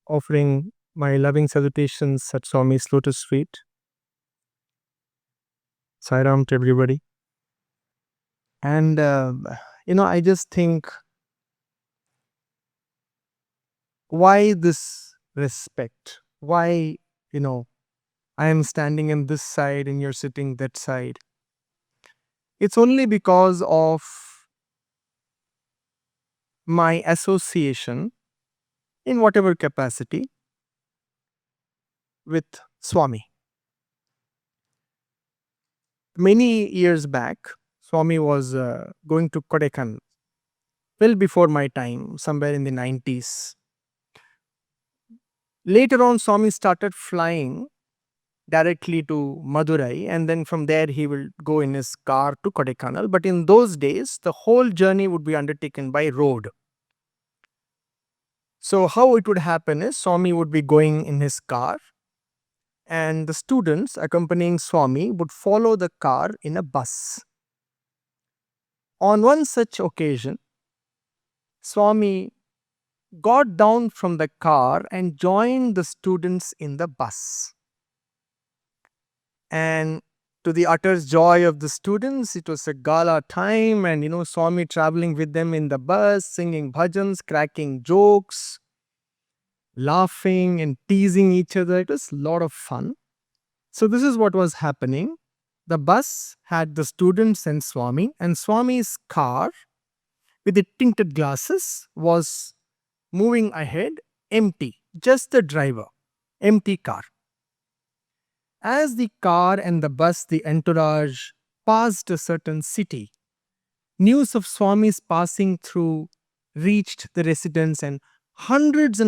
offering my loving salutations at Swami's Lotus Feet. Sairam to everybody. And, I just think, why this respect? Why, I am standing in this side and you're sitting that side? It's only because of my association, in whatever capacity, with Swami. Many years back, Swami was going to Kodaikanal, well before my time, somewhere in the 90s. Later on, Swami started flying directly to Madurai, and then from there he will go in his car to Kodaikanal. But in those days, the whole journey would be undertaken by road. So how it would happen is, Swami would be going in his car, and the students accompanying Swami would follow the car in a bus. On one such occasion, Swami got down from the car and joined the students in the bus. And to the utter joy of the students, it was a gala time, and Swami traveling with them in the bus, singing bhajans, cracking jokes, laughing and teasing each other. It was a lot of fun. So this is what was happening. The bus had the students and Swami's car with the tinted glasses was moving ahead, empty, just the driver, empty car. As the car and the bus, the entourage, passed a certain city, news of Swami's passing through reached the residents, and hundreds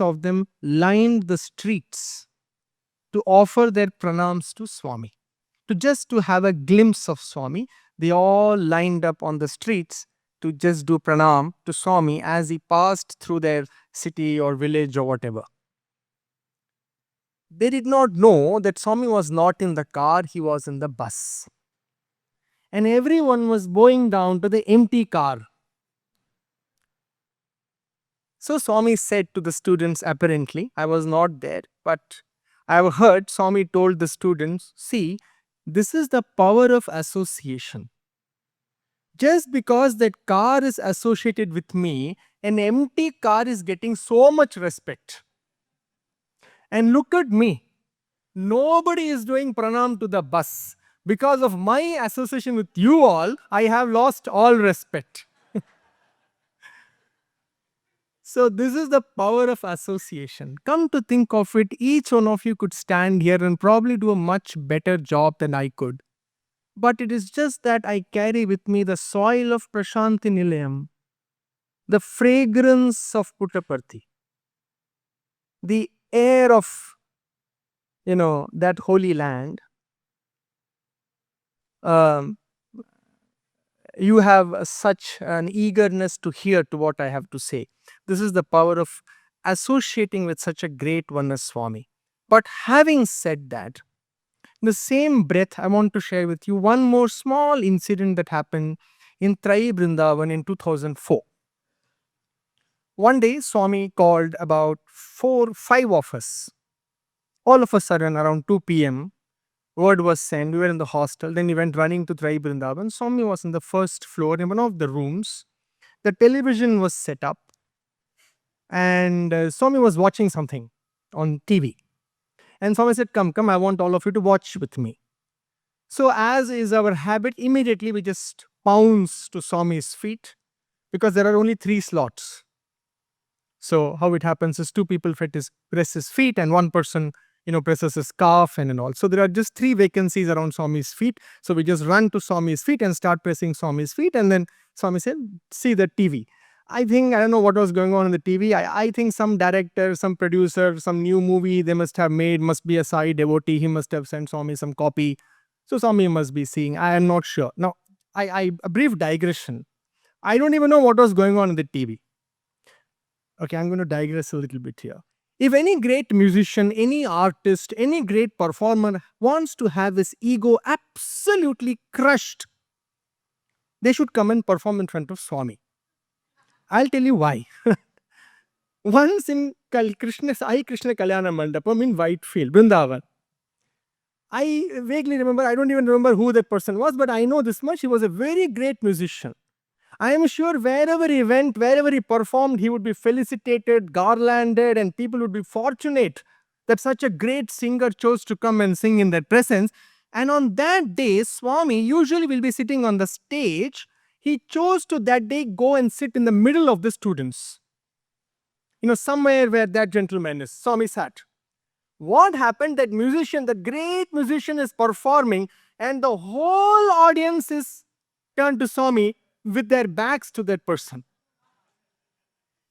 of them lined the streets to offer their pranams to Swami. To have a glimpse of Swami, they all lined up on the streets to just do pranam to Swami as he passed through their city or village or whatever. They did not know that Swami was not in the car, he was in the bus. And everyone was bowing down to the empty car. So Swami said to the students, apparently, I was not there, but I have heard Swami told the students, see, this is the power of association. Just because that car is associated with me, an empty car is getting so much respect. And look at me. Nobody is doing pranam to the bus. Because of my association with you all, I have lost all respect. So this is the power of association. Come to think of it, each one of you could stand here and probably do a much better job than I could. But it is just that I carry with me the soil of Prashanti Nilayam, the fragrance of Puttaparthi, the air of, that holy land. You have such an eagerness to hear to what I have to say. This is the power of associating with such a great one as Swami. But having said that, in the same breath, I want to share with you one more small incident that happened in Trai Vrindavan in 2004. One day, Swami called about 5 of us. All of a sudden, around 2 p.m., word was sent. We were in the hostel. Then he went running to Trai Vrindavan. Swami was in the first floor in one of the rooms. The television was set up, and Swami was watching something on TV. And Swami said, come, I want all of you to watch with me. So as is our habit, immediately we just pounce to Swami's feet, because there are only 3 slots. So how it happens is 2 people press his feet, and 1 person presses his calf and all. So there are just 3 vacancies around Swami's feet. So we just run to Swami's feet and start pressing Swami's feet. And then Swami said, see the TV. I don't know what was going on in the TV. I think some director, some producer, some new movie they must have made, must be a Sai devotee. He must have sent Swami some copy. So Swami must be seeing. I am not sure. Now, a brief digression. I don't even know what was going on in the TV. Okay, I'm going to digress a little bit here. If any great musician, any artist, any great performer wants to have his ego absolutely crushed, they should come and perform in front of Swami. I'll tell you why. Once in Krishna Sai Krishna Kalyana Mandapam in Whitefield, Vrindavan. I vaguely remember, I don't even remember who that person was, but I know this much. He was a very great musician. I am sure wherever he went, wherever he performed, he would be felicitated, garlanded, and people would be fortunate that such a great singer chose to come and sing in their presence. And on that day, Swami usually will be sitting on the stage. He chose to that day go and sit in the middle of the students, somewhere where that gentleman is. Swami sat. What happened? That musician, the great musician, is performing, and the whole audience is turned to Swami with their backs to that person.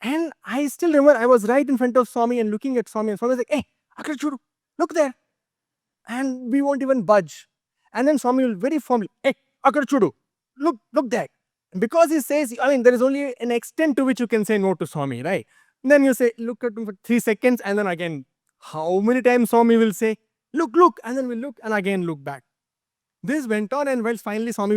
And I still remember I was right in front of Swami and looking at Swami, and Swami was like, "Hey, Akrachuru, look there." And we won't even budge. And then Swami will very firmly, "Hey, Akrachuru, look there." Because he says, I mean, there is only an extent to which you can say no to Swami, right? And then you say, look at him for 3 seconds, and then again, how many times Swami will say, look, and then we'll look, and again look back. This went on, and well, finally Swami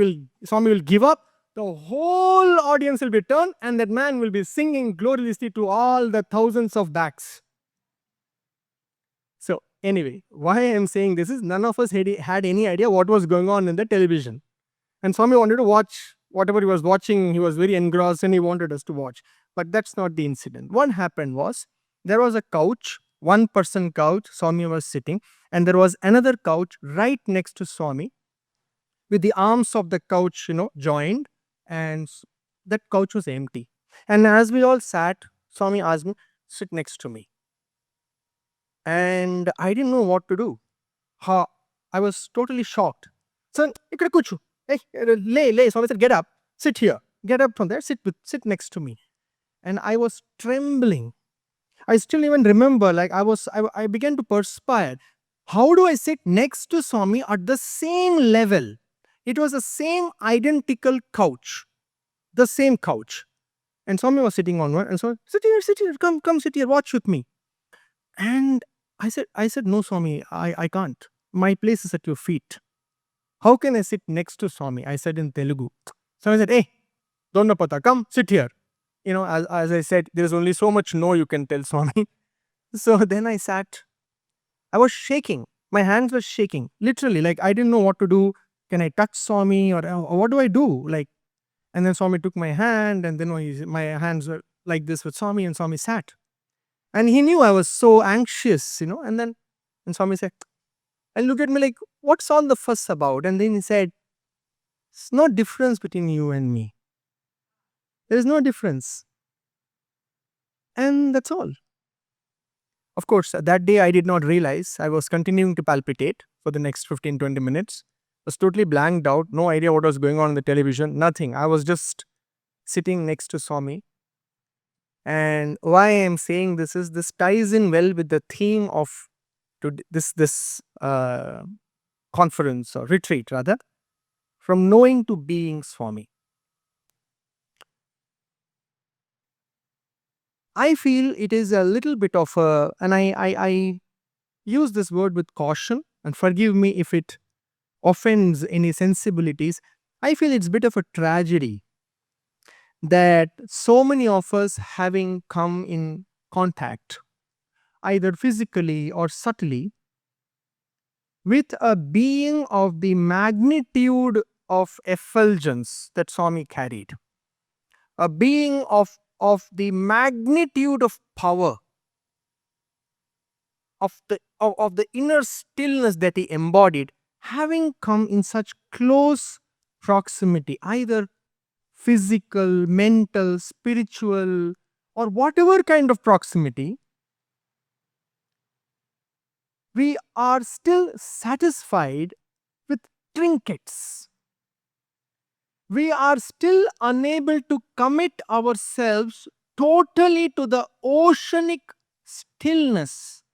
will give up. The whole audience will be turned, and that man will be singing gloriously to all the thousands of backs. So anyway, why I am saying this is none of us had any idea what was going on in the television. And Swami wanted to watch whatever he was watching. He was very engrossed and he wanted us to watch. But that's not the incident. What happened was, there was a couch, one person couch, Swami was sitting, and there was another couch right next to Swami, with the arms of the couch, joined, and that couch was empty. And as we all sat, Swami asked me, sit next to me. And I didn't know what to do. I was totally shocked. Son, ikkada kuchu. Hey, lay. Swami said, get up, sit here. Get up from there, sit next to me. And I was trembling. I still even remember, like I began to perspire. How do I sit next to Swami at the same level? It was the same identical couch. The same couch. And Swami was sitting on one, and so, sit here, come sit here, watch with me. And I said, no, Swami, I can't. My place is at your feet. How can I sit next to Swami? I said in Telugu. Swami said, hey, don't know pata, come, sit here. As I said, there is only so much no you can tell Swami. So then I sat. I was shaking. My hands were shaking. Literally, like I didn't know what to do. Can I touch Swami, or what do I do? Like, and then Swami took my hand, and then my hands were like this with Swami, and Swami sat. And he knew I was so anxious, and Swami said, and look at me like, what's all the fuss about? And then he said, there's no difference between you and me. There is no difference. And that's all. Of course, that day I did not realize I was continuing to palpitate for the next 15-20 minutes. I was totally blanked out, no idea what was going on the television, nothing. I was just sitting next to Swami. And why I am saying this is, this ties in well with the theme of this conference, or retreat rather, from knowing to being Swami. I feel it is a little bit of a, and I use this word with caution, and forgive me if it offends any sensibilities. I feel it's a bit of a tragedy that so many of us, having come in contact, either physically or subtly, with a being of the magnitude of effulgence that Swami carried, a being of the magnitude of power, of the inner stillness that he embodied, having come in such close proximity, either physical, mental, spiritual, or whatever kind of proximity, we are still satisfied with trinkets. We are still unable to commit ourselves totally to the oceanic stillness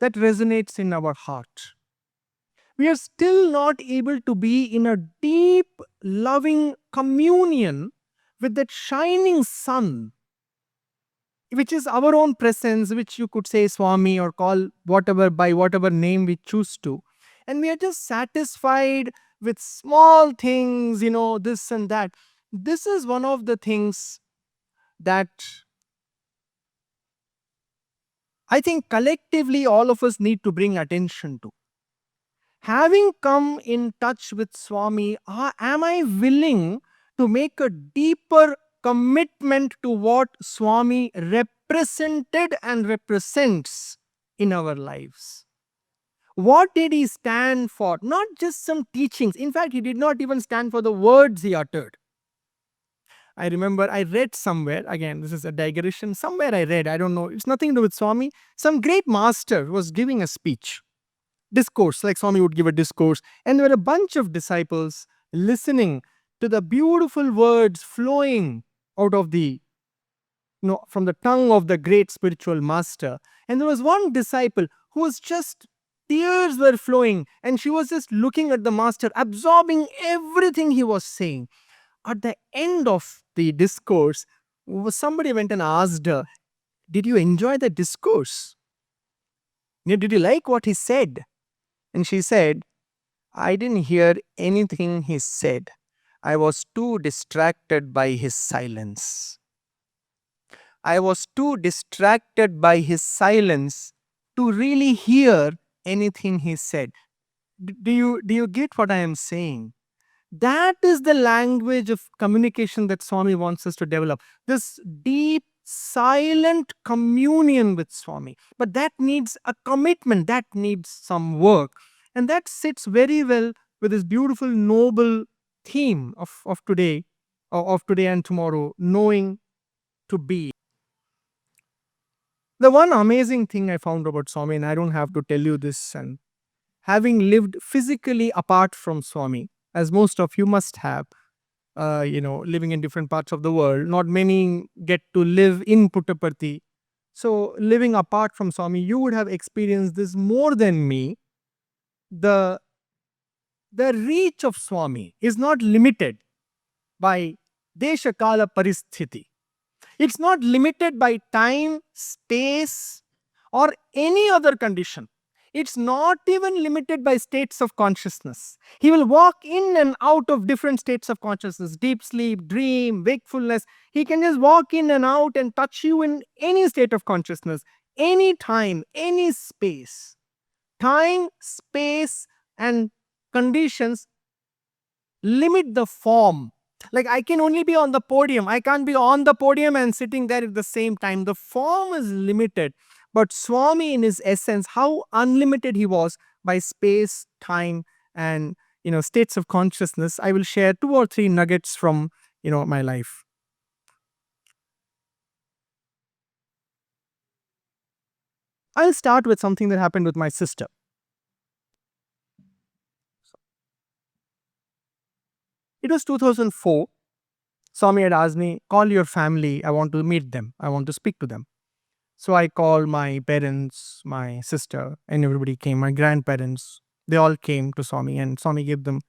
that resonates in our heart. We are still not able to be in a deep, loving communion with that shining sun, which is our own presence, which you could say Swami, or call whatever, by whatever name we choose to. And we are just satisfied with small things, this and that. This is one of the things that I think collectively all of us need to bring attention to. Having come in touch with Swami, am I willing to make a deeper commitment to what Swami represented and represents in our lives? What did he stand for? Not just some teachings. In fact, he did not even stand for the words he uttered. I remember I read somewhere, again, this is a digression, somewhere I read, I don't know, it's nothing to do with Swami. Some great master was giving a speech, discourse, like Swami would give a discourse, and there were a bunch of disciples listening to the beautiful words flowing out of the, from the tongue of the great spiritual master. And there was one disciple who was just, tears were flowing, and she was just looking at the master, absorbing everything he was saying. At the end of the discourse, somebody went and asked her, "Did you enjoy the discourse? Did you like what he said?" And she said, "I didn't hear anything he said. I was too distracted by his silence. I was too distracted by his silence to really hear anything he said." Do you get what I am saying? That is the language of communication that Swami wants us to develop. This deep, silent communion with Swami. But that needs a commitment, that needs some work. And that sits very well with this beautiful, noble theme of today, of today and tomorrow, knowing to be. The one amazing thing I found about Swami, and I don't have to tell you this, and having lived physically apart from Swami, as most of you must have, living in different parts of the world. Not many get to live in Puttaparthi. So, living apart from Swami, you would have experienced this more than me. The, the reach of Swami is not limited by Desha Kala Paristhiti. It's not limited by time, space, or any other condition. It's not even limited by states of consciousness. He will walk in and out of different states of consciousness, deep sleep, dream, wakefulness. He can just walk in and out and touch you in any state of consciousness, any time, any space. Time, space, and conditions limit the form. Like, I can only be on the podium. I can't be on the podium and sitting there at the same time. The form is limited. But Swami, in his essence, how unlimited he was by space, time, and states of consciousness. I will share 2 or 3 nuggets from my life. I'll start with something that happened with my sister. It was 2004. Swami had asked me, "Call your family. I want to meet them. I want to speak to them." So I called my parents, my sister, and everybody came. My grandparents, they all came to Swami, and Swami gave them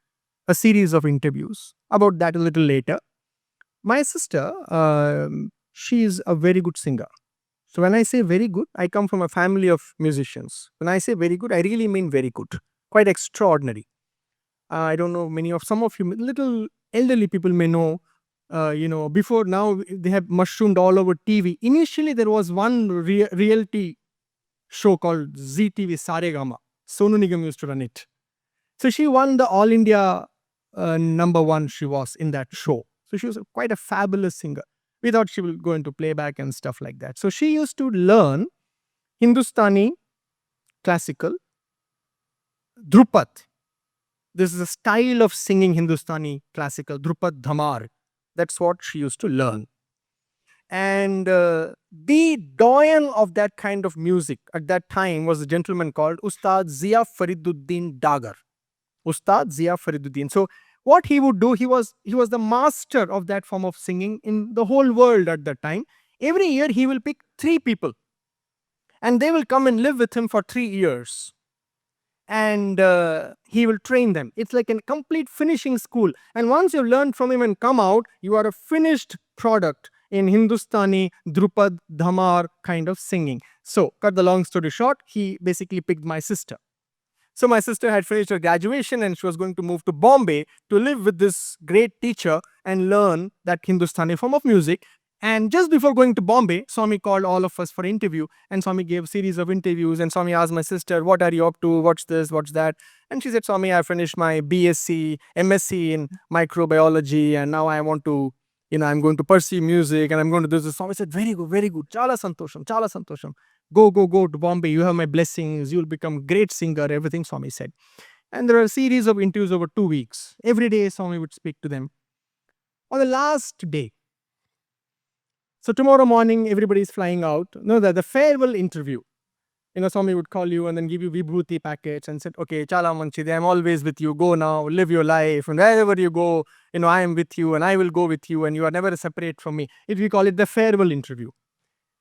a series of interviews. About that a little later. My sister, she is a very good singer. So when I say very good, I come from a family of musicians. When I say very good, I really mean very good. Quite extraordinary. I don't know, some of you, little elderly people may know, before now they have mushroomed all over TV. Initially, there was one reality show called ZTV Saregama. Sonu Nigam used to run it. So she won the All India #1, she was in that show. So she was quite a fabulous singer. We thought she will go into playback and stuff like that. So she used to learn Hindustani classical, Drupad. This is a style of singing Hindustani classical, Drupad Dhamar. That's what she used to learn. And the doyen of that kind of music at that time was a gentleman called Ustad Zia Fariduddin Dagar. Ustad Zia Fariduddin. So what he would do, he was the master of that form of singing in the whole world at that time. Every year he will pick 3 people and they will come and live with him for 3 years. And he will train them. It's like a complete finishing school. And once you learn from him and come out, you are a finished product in Hindustani, Drupad, Dhamar kind of singing. So, cut the long story short, he basically picked my sister. So my sister had finished her graduation and she was going to move to Bombay to live with this great teacher and learn that Hindustani form of music. And just before going to Bombay, Swami called all of us for interview, and Swami gave a series of interviews. And Swami asked my sister, "What are you up to? What's this? What's that?" And she said, "Swami, I finished my BSc, MSc in microbiology, and now I want to, I'm going to pursue music, and I'm going to do this." Swami said, "Very good, very good. Chala santosham, chala santosham. Go to Bombay. You have my blessings. You'll become a great singer." Everything Swami said. And there are a series of interviews over 2 weeks. Every day, Swami would speak to them. On the last day, so tomorrow morning, everybody is flying out. No, the farewell interview. Swami would call you and then give you vibhuti packets and said, "Okay, chala manchide, I'm always with you. Go now, live your life. And wherever you go, I am with you and I will go with you and you are never separate from me." We call it the farewell interview,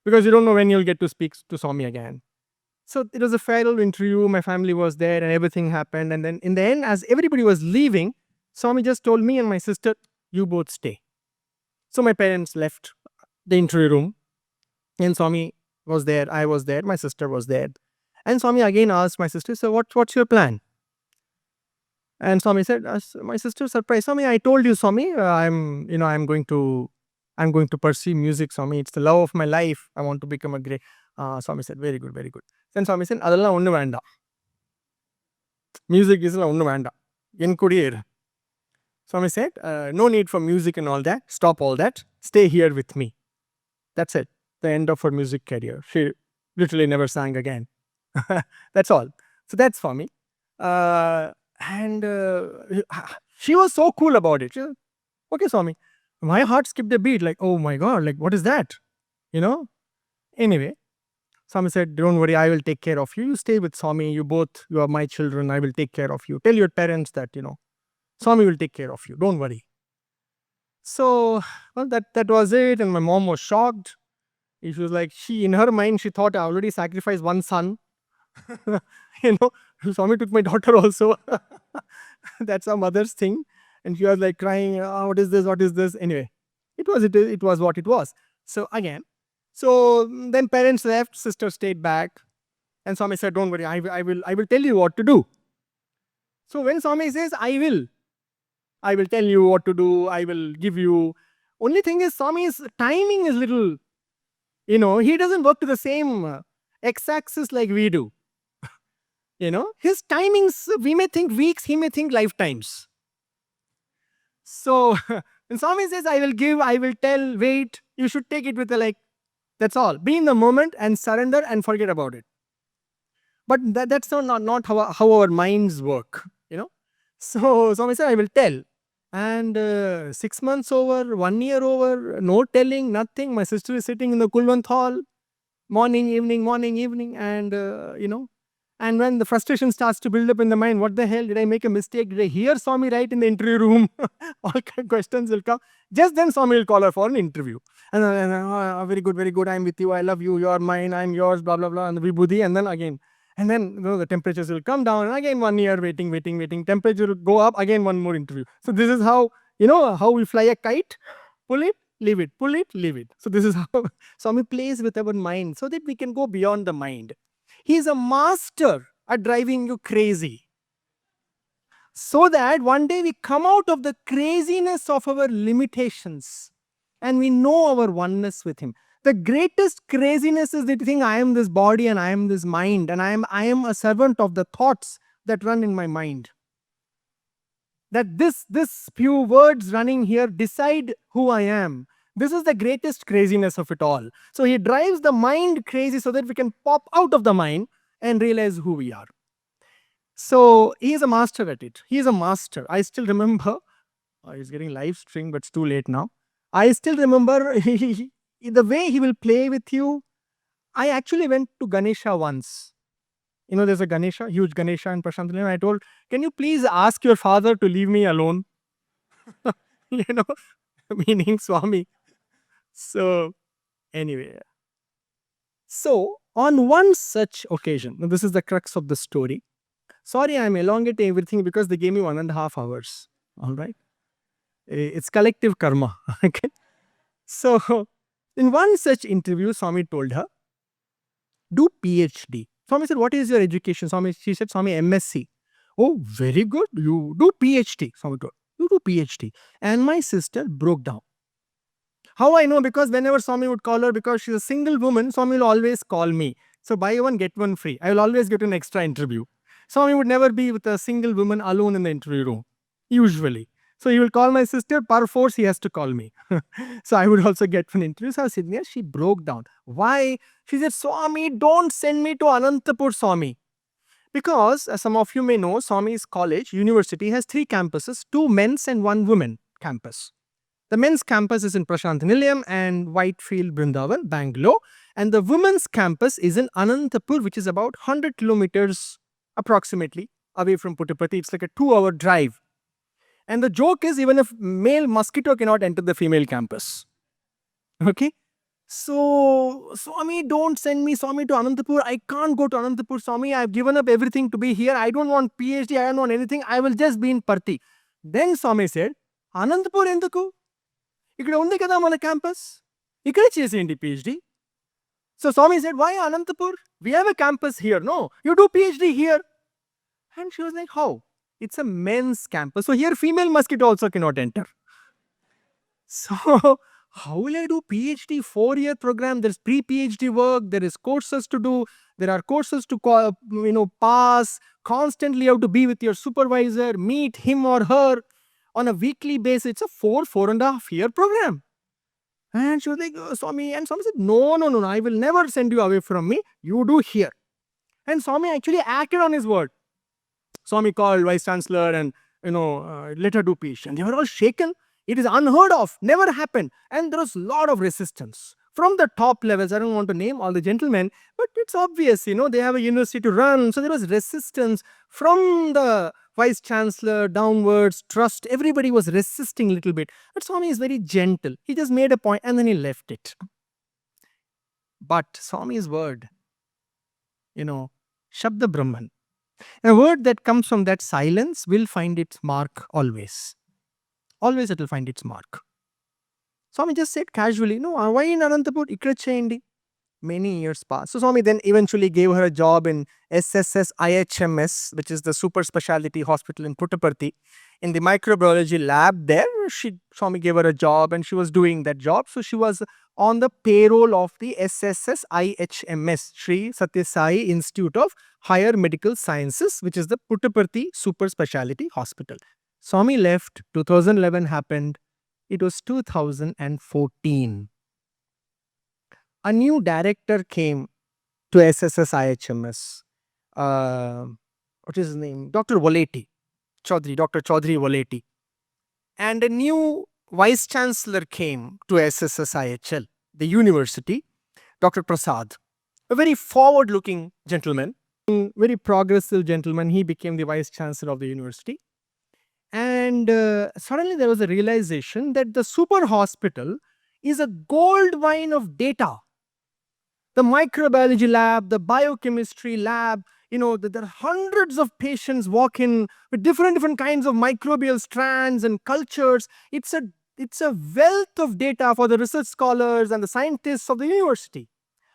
because you don't know when you'll get to speak to Swami again. So it was a farewell interview. My family was there and everything happened. And then in the end, as everybody was leaving, Swami just told me and my sister, "You both stay." So my parents left the interview room, and Swami was there, I was there, my sister was there. And Swami again asked my sister, "So what's your plan?" And Swami said, my sister surprised, "Swami, I told you, Swami, I'm going to pursue music, Swami. It's the love of my life. I want to become a great." Swami said, "Very good, very good." Then Swami said, "Adalla onnu venda. Music is onnu venda. En kudiye iru." Swami said, "No need for music and all that. Stop all that. Stay here with me." That's it. The end of her music career. She literally never sang again. That's all. So that's Swami. And she was so cool about it. She said, "Okay, Swami." My heart skipped a beat, like, "Oh my God, like, what is that?" Anyway, Swami said, "Don't worry, I will take care of you. You stay with Swami. You are my children. I will take care of you. Tell your parents that, Swami will take care of you. Don't worry." So, well, that was it. And my mom was shocked. She was like, in her mind, she thought I already sacrificed one son. Swami took my daughter also. That's a mother's thing. And she was like crying, "Oh, what is this? What is this?" Anyway, it was what it was. So then parents left, sister stayed back. And Swami said, "Don't worry, I will tell you what to do." So when Swami says, I will tell you what to do, I will give you. Only thing is, Swami's timing is little, he doesn't work to the same x-axis like we do. His timings, we may think weeks, he may think lifetimes. So when Swami says, "I will give, I will tell, wait," you should take it with that's all. Be in the moment and surrender and forget about it. But that's not how our minds work, So Swami said, "I will tell." And 6 months over, 1 year over, no telling, nothing. My sister is sitting in the Kulwant hall, morning, evening, and and when the frustration starts to build up in the mind, what the hell, did I make a mistake? Did I hear Swami right in the interview room? All kind of questions will come. Just then Swami will call her for an interview. And very good, very good. I'm with you. I love you. You're mine. I'm yours. Blah, blah, blah. And the vibhuti. And then again. And then the temperatures will come down. And again, 1 year waiting. Temperature will go up. Again, one more interview. So this is how, how we fly a kite. Pull it, leave it. Pull it, leave it. So this is how Swami plays with our mind so that we can go beyond the mind. He is a master at driving you crazy. So that one day we come out of the craziness of our limitations and we know our oneness with him. The greatest craziness is that you think I am this body and I am this mind and I am a servant of the thoughts that run in my mind. That this few words running here decide who I am. This is the greatest craziness of it all. So he drives the mind crazy so that we can pop out of the mind and realize who we are. So he is a master at it. He is a master. I still remember, he's getting live stream, but it's too late now. I still remember the way he will play with you. I actually went to Ganesha once. There's a Ganesha, huge Ganesha in Prashantalayam. I told, "Can you please ask your father to leave me alone?" Meaning Swami. So, anyway. So, on one such occasion, this is the crux of the story. Sorry, I'm elongating everything because they gave me 1.5 hours. All right. It's collective karma. Okay. So, in one such interview, Swami told her, "Do PhD." Swami said, "What is your education?" She said, "Swami, MSc." "Oh, very good. You do PhD." Swami told, "You do PhD." And my sister broke down. How I know? Because whenever Swami would call her, because she's a single woman, Swami will always call me. So buy one, get one free. I will always get an extra interview. Swami would never be with a single woman alone in the interview room, usually. So he will call my sister, per force he has to call me. So I would also get one interview. So I was sitting there, she broke down. Why? She said, Swami, don't send me to Anantapur, Swami. Because, as some of you may know, Swami's college, university, has 3 campuses, 2 men's and 1 women campus. The men's campus is in Prashant Nilayam and Whitefield, Brindavan, Bangalore. And the women's campus is in Anantapur, which is about 100 kilometers approximately away from Puttaparthi. It's like a 2-hour drive. And the joke is, even if male mosquito cannot enter the female campus. Okay? So, Swami, don't send me, Swami, to Anantapur. I can't go to Anantapur, Swami. I've given up everything to be here. I don't want PhD. I don't want anything. I will just be in Parthi. Then Swami said, Anantapur enduku? ఇక్కడ ఉంది కదా మన campus, ఇక్కడే చేసేయండి PhD. So Swami said, why Anantapur? We have a campus here. No, you do PhD here. And she was like, how? It's a men's campus. So here female mosquito also cannot enter. So how will I do PhD 4-year program? There's pre-PhD work. There is courses to do. There are courses to pass. Constantly you have to be with your supervisor, meet him or her on a weekly basis. It's a 4.5 year program. And she was like, Swami. And Swami said, no, I will never send you away from me. You do here. And Swami actually acted on his word. Swami called Vice Chancellor and, let her do PhD. And they were all shaken. It is unheard of. Never happened. And there was a lot of resistance from the top levels. I don't want to name all the gentlemen, but it's obvious, they have a university to run. So there was resistance from the Vice Chancellor downwards, trust. Everybody was resisting a little bit. But Swami is very gentle. He just made a point and then he left it. But Swami's word, Shabda Brahman, a word that comes from that silence will find its mark always. Always it will find its mark. Swami just said casually, no, why in Anantapur? Ikkada cheyandi. Many years passed. So Swami then eventually gave her a job in SSS IHMS, which is the super specialty hospital in Puttaparthi. In the microbiology lab there, Swami gave her a job and she was doing that job. So she was on the payroll of the SSS IHMS, Sri Sathya Sai Institute of Higher Medical Sciences, which is the Puttaparthi super specialty hospital. Swami left, 2011 happened, it was 2014. A new director came to SSS IHMS. What is his name? Dr. Chaudhary Voleti. And a new Vice Chancellor came to SSS IHL, the university, Dr. Prasad. A very forward-looking gentleman, very progressive gentleman. He became the Vice Chancellor of the university. And suddenly there was a realization that the super hospital is a gold mine of data. The microbiology lab, the biochemistry lab, there are hundreds of patients walk in with different kinds of microbial strands and cultures. It's a wealth of data for the research scholars and the scientists of the university.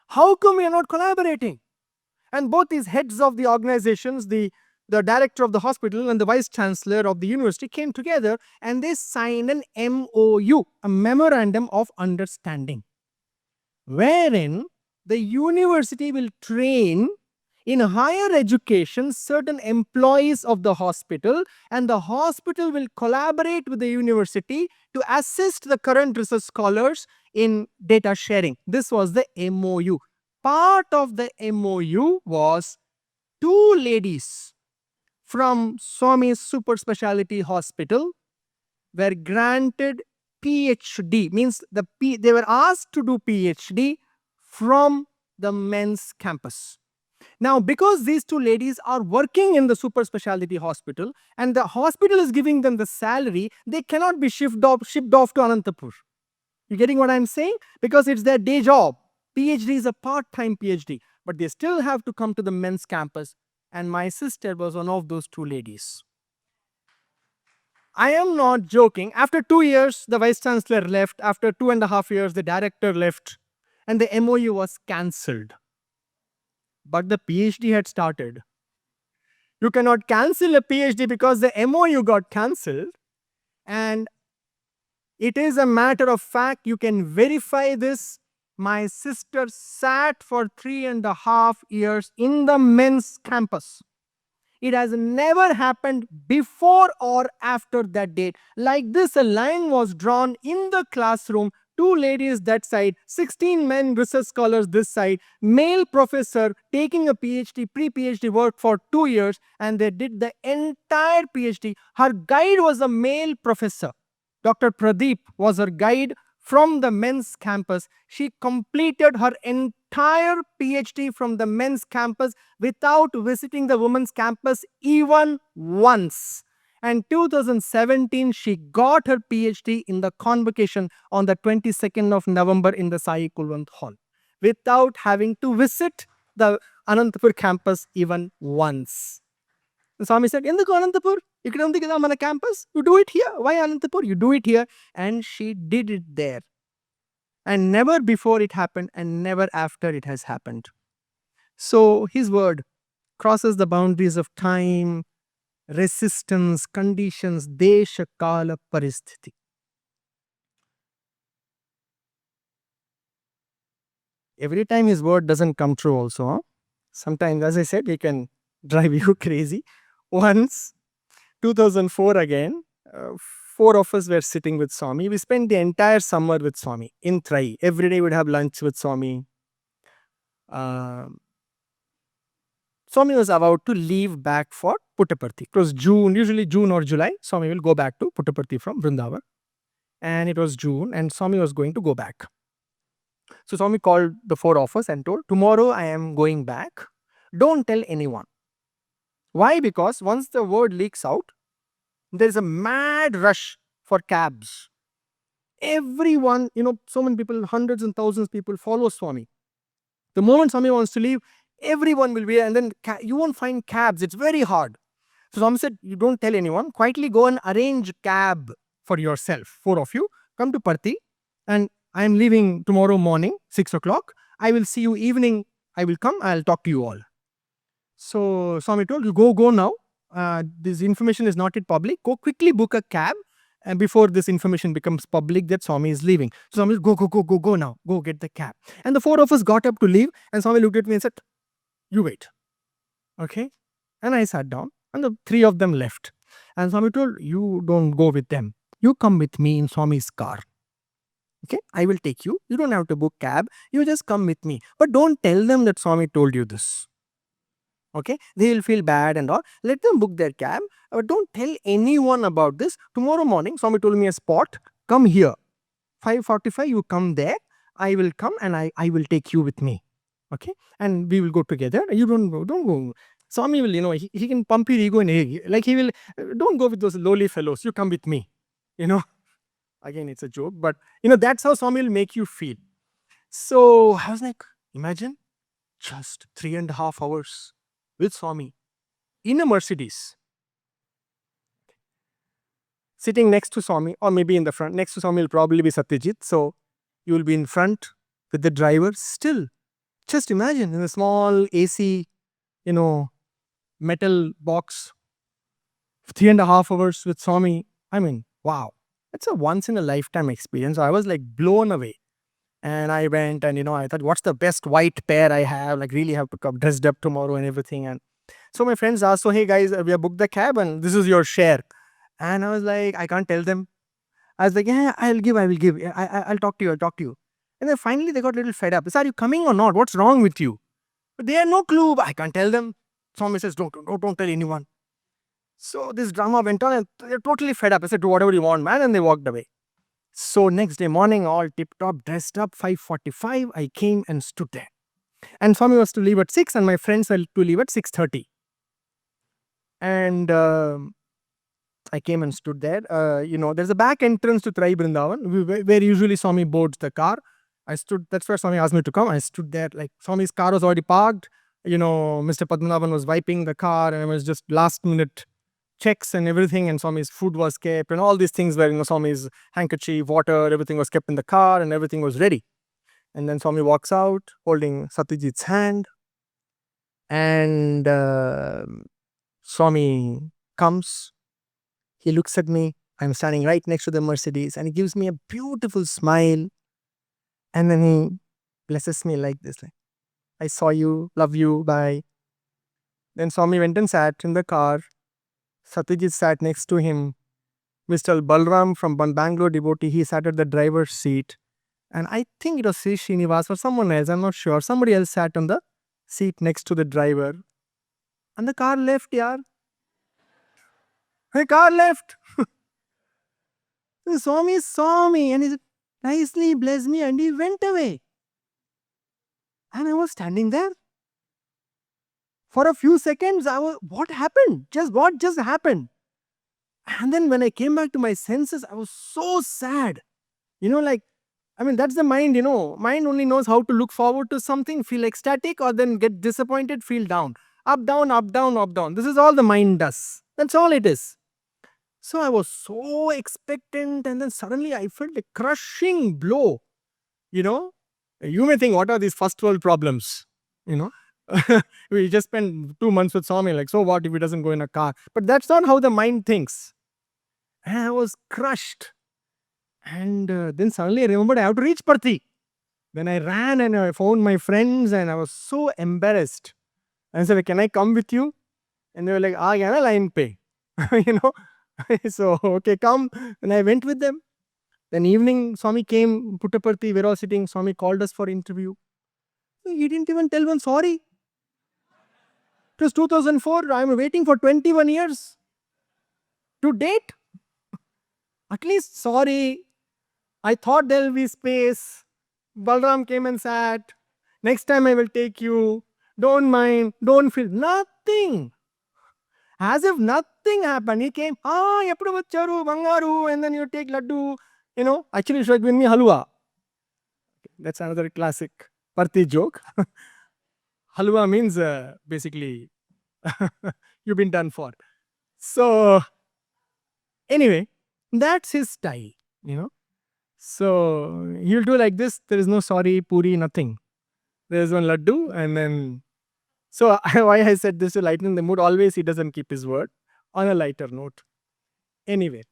How come we are not collaborating? And both these heads of the organizations, the director of the hospital and the vice chancellor of the university, came together and they signed an MOU, a memorandum of understanding, wherein the university will train in higher education certain employees of the hospital, and the hospital will collaborate with the university to assist the current research scholars in data sharing. This was the MOU. Part of the MOU was 2 ladies from Swami's super specialty hospital were granted PhD, means they were asked to do PhD from the men's campus. Now, because these 2 ladies are working in the super specialty hospital and the hospital is giving them the salary, they cannot be shipped off to Anantapur. You getting what I'm saying? Because it's their day job. PhD is a part-time PhD, but they still have to come to the men's campus. And my sister was one of those 2 ladies. I am not joking. After 2 years, the vice chancellor left. After 2.5 years, the director left. And the MOU was cancelled. But the PhD had started. You cannot cancel a PhD because the MOU got cancelled. And It is a matter of fact. You can verify this. My sister sat for 3.5 years in the men's campus. It has never happened before or after that date. Like this, a line was drawn in the classroom. Two ladies that side, 16 men research scholars this side, male professor taking a PhD, pre-PhD work for 2 years, and they did the entire PhD. Her guide was a male professor. Dr. Pradeep was her guide from the men's campus. She completed her entire PhD from the men's campus without visiting the women's campus even once. And 2017, she got her PhD in the convocation on the 22nd of November in the Sai Kulwant Hall without having to visit the Anantapur campus even once. The Swami said, Enduku Anantapur? Ikkada undi kada mana campus? You do it here. Why Anantapur? You do it here. And she did it there. And never before it happened and never after it has happened. So his word crosses the boundaries of time, resistance, conditions, desha, kala, paristhiti. Every time his word doesn't come true also. Huh? Sometimes, as I said, he can drive you crazy. Once, 2004 again, four of us were sitting with Swami. We spent the entire summer with Swami in Trai. Every day we'd have lunch with Swami. Swami was about to leave back for Puttaparthi. It was June, usually June or July. Swami will go back to Puttaparthi from Vrindavan. And it was June and Swami was going to go back. So Swami called the four of us and told, tomorrow I am going back. Don't tell anyone. Why? Because once the word leaks out, there is a mad rush for cabs. Everyone, so many people, hundreds and thousands of people follow Swami. The moment Swami wants to leave, everyone will be there, and then you won't find cabs. It's very hard. So Swami said, you don't tell anyone. Quietly go and arrange cab for yourself. Four of you come to Parthi, and I am leaving tomorrow morning, 6 o'clock. I will see you evening. I will come. I'll talk to you all. So Swami told you, go now. This information is not yet public. Go quickly book a cab. And before this information becomes public that Swami is leaving. So Swami said, go now. Go get the cab. And the four of us got up to leave. And Swami looked at me and said, you wait. Okay. And I sat down. And the three of them left. And Swami told, you don't go with them. You come with me in Swami's car. Okay. I will take you. You don't have to book cab. You just come with me. But don't tell them that Swami told you this. Okay, they will feel bad and all. Let them book their cab, but don't tell anyone about this. Tomorrow morning, Swami told me a spot. Come here, 5:45. You come there. I will come and I will take you with me. Okay, and we will go together. You don't go. Swami will, he can pump your ego and like he will. Don't go with those lowly fellows. You come with me. Again, it's a joke, but that's how Swami will make you feel. So I was like, imagine just 3.5 hours with Swami in a Mercedes, sitting next to Swami, or maybe in the front. Next to Swami will probably be Satyajit. So you will be in front with the driver. Still, just imagine in a small AC, metal box, 3.5 hours with Swami. I mean, wow, it's a once in a lifetime experience. I was like blown away. And I went and, I thought, what's the best white pair I have? Like, really have to come dressed up tomorrow and everything. And so my friends asked, so, hey guys, we have booked the cab and this is your share. And I was like, I can't tell them. I was like, yeah, I will give. I'll talk to you. And then finally they got a little fed up. They said, are you coming or not? What's wrong with you? But they had no clue. I can't tell them. Swami says, don't tell anyone. So this drama went on and they're totally fed up. I said, do whatever you want, man. And they walked away. So next day morning, all tip-top, dressed up, 5:45, I came and stood there. And Swami was to leave at 6 and my friends were to leave at 6:30. And I came and stood there. There's a back entrance to Trai Vrindavan, where usually Swami boards the car. I stood, that's where Swami asked me to come. I stood there, like Swami's car was already parked. Mr. Padmanabhan was wiping the car and it was just last minute checks and everything, and Swami's food was kept and all these things were, Swami's handkerchief, water, everything was kept in the car and everything was ready. And then Swami walks out holding Satyajit's hand and Swami comes. He looks at me. I'm standing right next to the Mercedes, and he gives me a beautiful smile. And then he blesses me like this, like, I saw you, love you, bye. Then Swami went and sat in the car. Satyajit sat next to him. Mr. Balram from Bangalore devotee, he sat at the driver's seat. And I think it was Sri Srinivas or someone else, I'm not sure. Somebody else sat on the seat next to the driver. And the car left, yaar. The car left. The Swami saw me and he nicely blessed me and he went away. And I was standing there. For a few seconds, what happened? What just happened? And then when I came back to my senses, I was so sad. Like, that's the mind, Mind only knows how to look forward to something, feel ecstatic, or then get disappointed, feel down. Up, down, up, down, up, down. This is all the mind does. That's all it is. So I was so expectant, and then suddenly I felt a crushing blow. You may think, what are these first world problems? We just spent 2 months with Swami, like, so what if he doesn't go in a car? But that's not how the mind thinks. And I was crushed. And then suddenly I remembered I have to reach Parthi. Then I ran and I found my friends and I was so embarrassed. And I said, can I come with you? And they were like, aa gaya na line pe. So, okay, come. And I went with them. Then evening, Swami came, Puttaparthi, we were all sitting. Swami called us for interview. He didn't even tell one sorry. It was 2004. I'm waiting for 21 years to date. At least sorry. I thought there will be space. Balram came and sat. Next time I will take you. Don't mind. Don't feel. Nothing. As if nothing happened. He came. Eppudu vacharu, bangaru. And then you take laddu. Actually you should give me halwa. That's another classic Parthi joke. Halwa means basically you've been done for. So anyway, that's his style, So he'll do like this. There is no sorry, puri, nothing. There's one laddu, and then. So why I said this to lighten the mood, always he doesn't keep his word. On a lighter note. Anyway.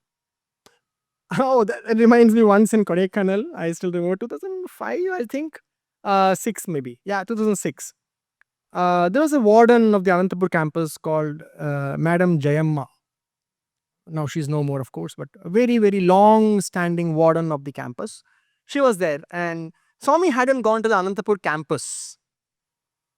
Oh, that reminds me, once in Kodaikanal, I still remember 2005, I think. 6 maybe. Yeah, 2006. There was a warden of the Anantapur campus called Madam Jayamma. Now she's no more, of course, but a very, very long-standing warden of the campus. She was there, and Swami hadn't gone to the Anantapur campus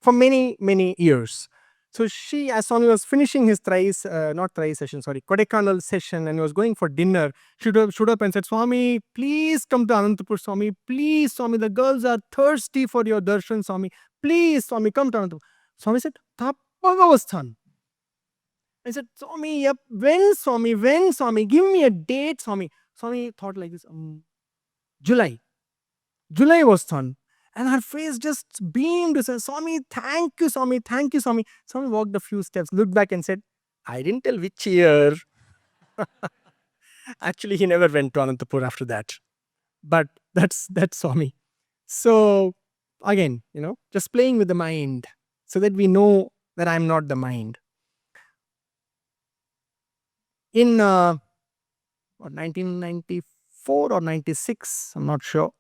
for many, many years. So as Swami was finishing his Kodaikanal session, and he was going for dinner, she stood up and said, Swami, please come to Anantapur, Swami. Please, Swami, the girls are thirsty for your darshan, Swami. Please, Swami, come to Anantapur. Swami said, Tappavavasthan. I said, Swami, yep, when, Swami, give me a date, Swami. Swami thought like this, July was done. And her face just beamed to say, Swami, thank you, Swami, thank you, Swami. Swami walked a few steps, looked back and said, I didn't tell which year. Actually, he never went to Anantapur after that. But that's Swami. So, again, just playing with the mind so that we know that I'm not the mind. In 1994 or 96, I'm not sure.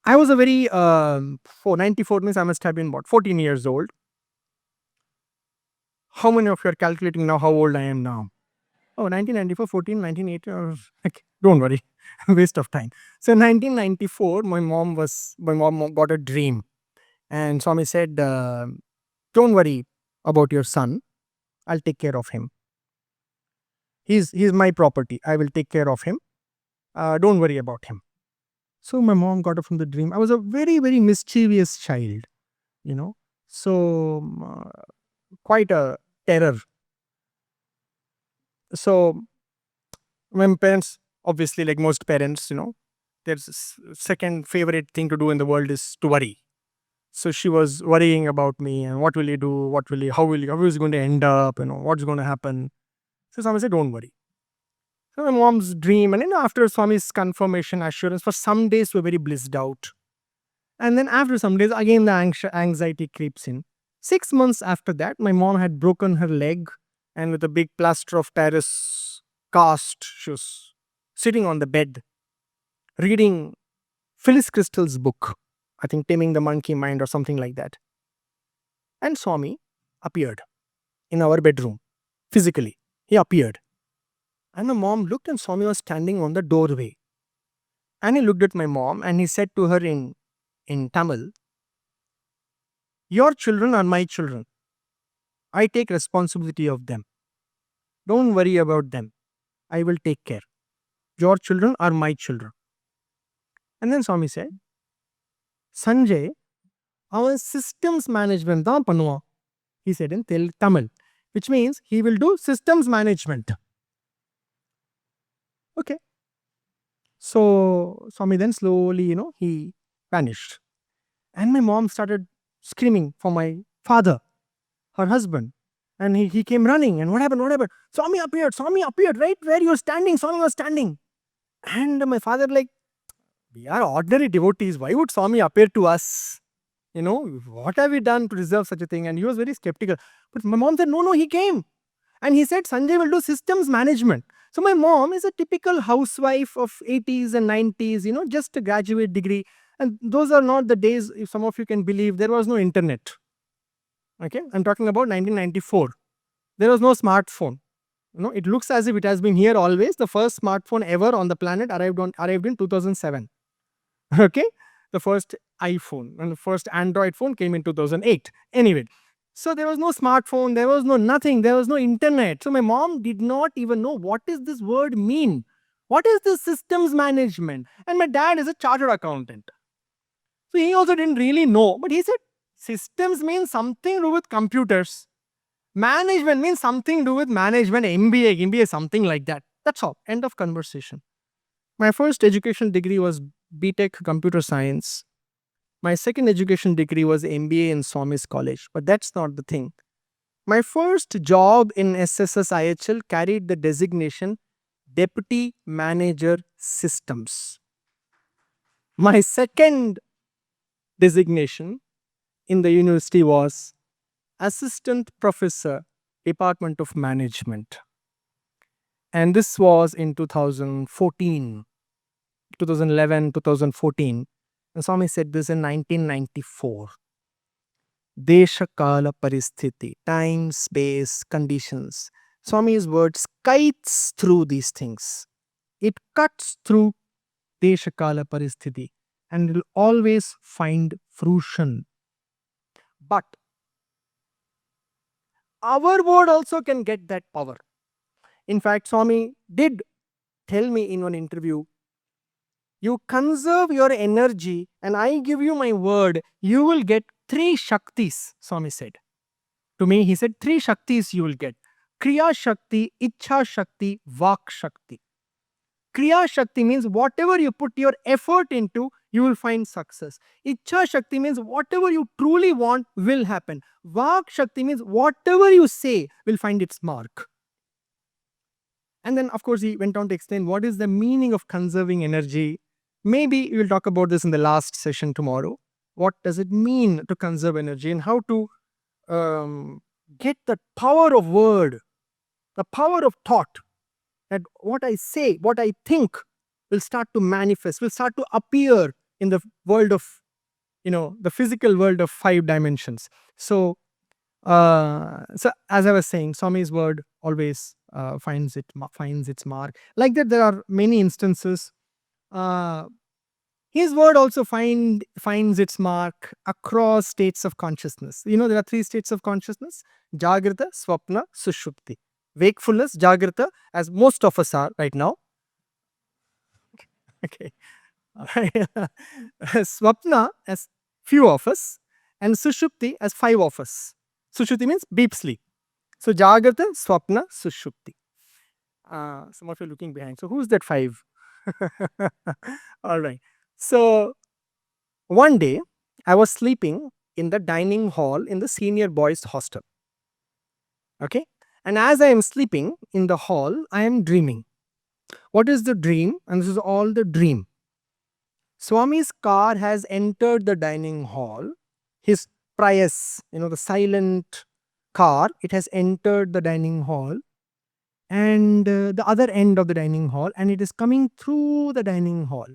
I was a very, 94 means I must have been 14 years old. How many of you are calculating now how old I am now? 1994, 14, 1980, okay, don't worry, waste of time. So 1994, my mom got a dream. And Swami said, don't worry about your son. I'll take care of him. He's my property. I will take care of him. Don't worry about him. So my mom got up from the dream. I was a very, very mischievous child, So quite a terror. So my parents, obviously, like most parents, their second favorite thing to do in the world is to worry. So she was worrying about me and what will he do? How is he going to end up? What's going to happen? So Swami said, don't worry. So my mom's dream, and after Swami's confirmation, assurance, for some days we were very blissed out. And then after some days, again the anxiety creeps in. 6 months after that, my mom had broken her leg, and with a big plaster of Paris caste. She was sitting on the bed reading Phyllis Crystal's book, I think Taming the Monkey Mind or something like that. And Swami appeared in our bedroom physically. He appeared. And my mom looked and Swami was standing on the doorway. And he looked at my mom and he said to her in Tamil, "Your children are my children. I take responsibility of them. Don't worry about them. I will take care. Your children are my children." And then Swami said, "Sanjay, our systems management தான் பண்ணுவான்." He said in Tamil, which means he will do systems management. Okay. So Swami then slowly, he vanished. And my mom started screaming for my father, her husband. And he came running. And what happened? What happened? Swami appeared right where you were standing. Swami was standing. And my father like, "We are ordinary devotees. Why would Swami appear to us? What have we done to deserve such a thing?" And he was very skeptical. But my mom said, no, he came. And he said, "Sanjay will do systems management." So my mom is a typical housewife of 80s and 90s, just a graduate degree. And those are not the days, if some of you can believe, there was no internet. Okay, I'm talking about 1994. There was no smartphone. It looks as if it has been here always. The first smartphone ever on the planet arrived in 2007. Okay, the first iPhone and the first Android phone came in 2008. Anyway, so there was no smartphone, there was no nothing, there was no internet. So my mom did not even know what does this word mean. What is this systems management? And my dad is a chartered accountant. So he also didn't really know. But he said, systems means something to do with computers. Management means something to do with management, MBA, something like that. That's all. End of conversation. My first education degree was BTech Computer Science. My second education degree was MBA in Swami's College. But that's not the thing. My first job in SSS IHL carried the designation Deputy Manager Systems. My second designation in the university was Assistant Professor, Department of Management. And this was in 2011, 2014. And Swami said this in 1994. Desha Kala Paristhiti, time, space, conditions. Swami's words kites through these things. It cuts through Desha Kala Paristhiti and will always find fruition. But our word also can get that power. In fact, Swami did tell me in one interview, "You conserve your energy and I give you my word, you will get 3 Shaktis," Swami said. To me, he said 3 Shaktis you will get. Kriya Shakti, Ichha Shakti, Vak Shakti. Kriya Shakti means whatever you put your effort into, you will find success. Ichha Shakti means whatever you truly want will happen. Vak Shakti means whatever you say will find its mark. And then, of course, he went on to explain what is the meaning of conserving energy. Maybe we will talk about this in the last session tomorrow. What does it mean to conserve energy and how to get the power of word, the power of thought, that what I say, what I think will start to manifest, will start to appear in the world of, the physical world of 5 dimensions. So as I was saying, Swami's word always finds its mark. Like that, there are many instances. His word also finds its mark across states of consciousness. There are 3 states of consciousness: Jagrata, Swapna, Sushupti. Wakefulness, Jagrata, as most of us are right now. Okay. Swapna, as few of us, and Sushupti, as 5 of us. Sushupti means deep sleep. So Jagrata, Swapna, Sushupti. Some of you are looking behind. So who's that 5? All right. So one day I was sleeping in the dining hall in the senior boys hostel. Okay. And as I am sleeping in the hall, I am dreaming. What is the dream? And this is all the dream. Swami's car has entered the dining hall. His Prius, the silent car, it has entered the dining hall. and the other end of the dining hall, and it is coming through the dining hall.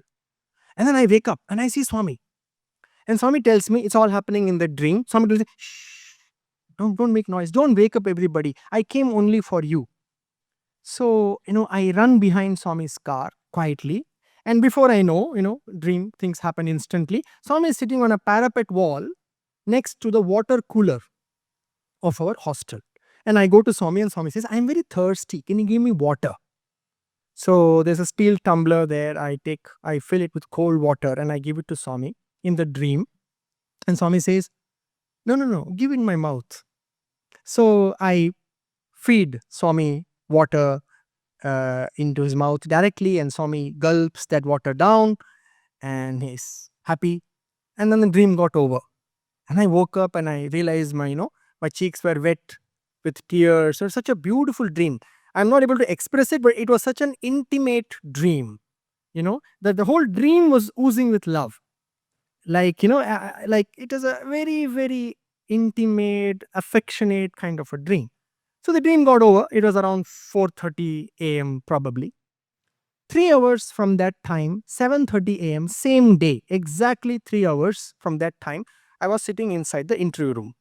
And then I wake up and I see Swami. And Swami tells me it's all happening in the dream. Swami tells me, shh, don't make noise. Don't wake up everybody. I came only for you. So, I run behind Swami's car quietly. And before I know, dream things happen instantly. Swami is sitting on a parapet wall next to the water cooler of our hostel. And I go to Swami and Swami says, I'm very thirsty. Can you give me water? So there's a steel tumbler there. I fill it with cold water and I give it to Swami in the dream. And Swami says, no, no, no, give it in my mouth. So I feed Swami water into his mouth directly, and Swami gulps that water down and he's happy. And then the dream got over. And I woke up and I realized my cheeks were wet with tears. It was such a beautiful dream. I'm not able to express it, but it was such an intimate dream, that the whole dream was oozing with love. Like it is a very, very intimate, affectionate kind of a dream. So the dream got over. It was around 4:30 a.m. probably. 3 hours from that time, 7:30 a.m., same day, exactly 3 hours from that time, I was sitting inside the interview room.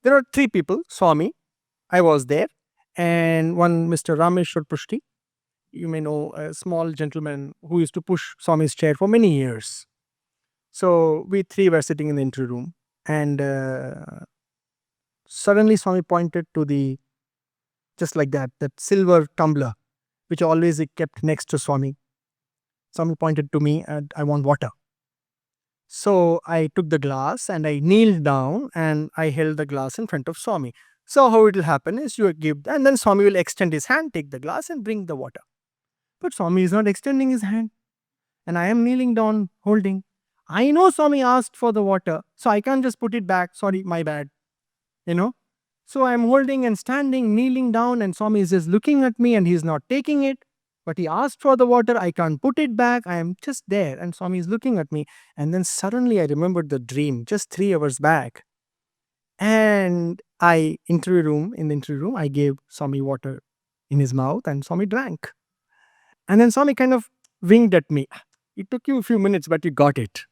There are three people, Swami, I was there, and one Mr. Rameshwar Pushti. You may know a small gentleman who used to push Swami's chair for many years. So we three were sitting in the interview room, and suddenly Swami pointed to just like that silver tumbler, which always he kept next to Swami. Swami pointed to me and I want water. So I took the glass and I kneeled down and I held the glass in front of Swami. So how it will happen is you give, and then Swami will extend his hand, take the glass and bring the water. But Swami is not extending his hand. And I am kneeling down, holding. I know Swami asked for the water, so I can't just put it back. Sorry, my bad. So I'm holding and standing, kneeling down, and Swami is just looking at me and he's not taking it. But he asked for the water, I can't put it back. I am just there, and Swami is looking at me. And then suddenly I remembered the dream just 3 hours back. And in the interview room, I gave Swami water in his mouth, and Swami drank. And then Swami kind of winked at me. It took you a few minutes, but you got it.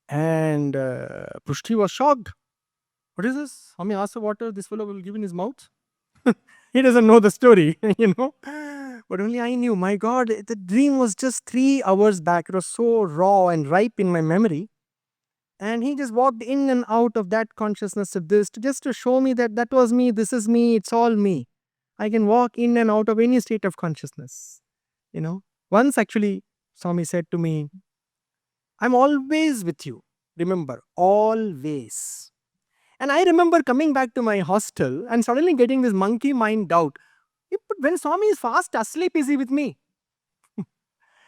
And Pushti was shocked. What is this? Swami asked for water, this fellow will give in his mouth? He doesn't know the story, But only I knew, my God, the dream was just 3 hours back. It was so raw and ripe in my memory. And he just walked in and out of that consciousness of this just to show me that was me, this is me, it's all me. I can walk in and out of any state of consciousness. Once actually, Swami said to me, I'm always with you. Remember, always. And I remember coming back to my hostel and suddenly getting this monkey mind doubt. But when Swami is fast asleep, is he with me?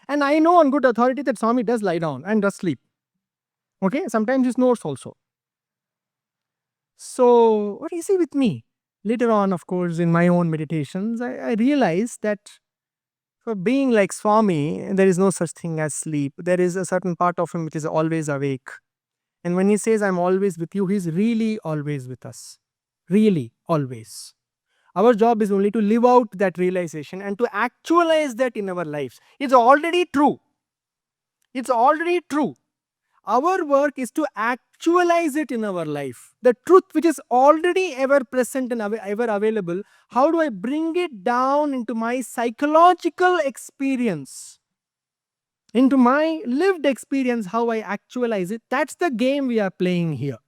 And I know on good authority that Swami does lie down and does sleep. Okay, sometimes he snores also. So, what is he with me? Later on, of course, in my own meditations, I realized that for being like Swami, there is no such thing as sleep. There is a certain part of him which is always awake. And when he says, I'm always with you, he's really always with us. Really, always. Our job is only to live out that realization and to actualize that in our lives. It's already true. It's already true. Our work is to actualize it in our life. The truth which is already ever present and ever available, how do I bring it down into my psychological experience? Into my lived experience, how I actualize it? That's the game we are playing here.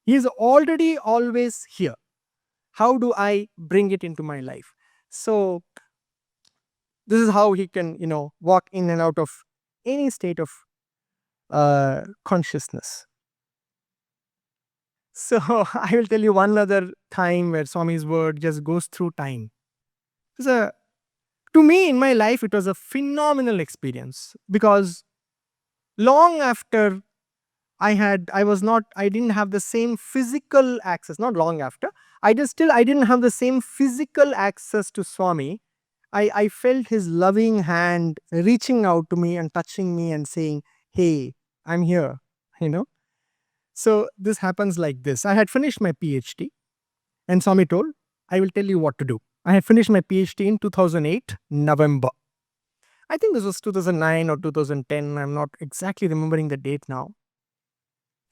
He is already always here. How do I bring it into my life? So, this is how he can, walk in and out of any state of consciousness. So, I will tell you one other time where Swami's word just goes through time. To me, in my life, it was a phenomenal experience because long after I didn't have the same physical access, not long after, I didn't have the same physical access to Swami. I felt his loving hand reaching out to me and touching me and saying, hey, I'm here, So this happens like this. I had finished my PhD and Swami told, I will tell you what to do. I had finished my PhD in 2008, November. I think this was 2009 or 2010. I'm not exactly remembering the date now.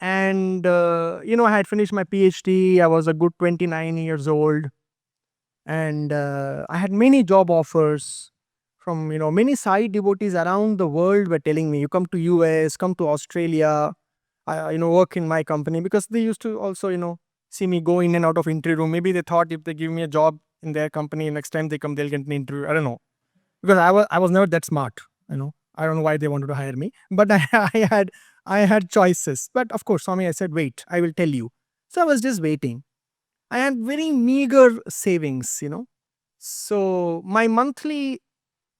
And, I had finished my PhD. I was a good 29 years old. And I had many job offers from, many Sai devotees around the world were telling me, you come to US, come to Australia, work in my company, because they used to also, see me go in and out of interview room. Maybe they thought if they give me a job in their company, next time they come, they'll get an interview. I don't know. Because I was never that smart, I don't know why they wanted to hire me, but I had choices. But of course, Swami, I said, wait, I will tell you. So I was just waiting. I had very meager savings, So my monthly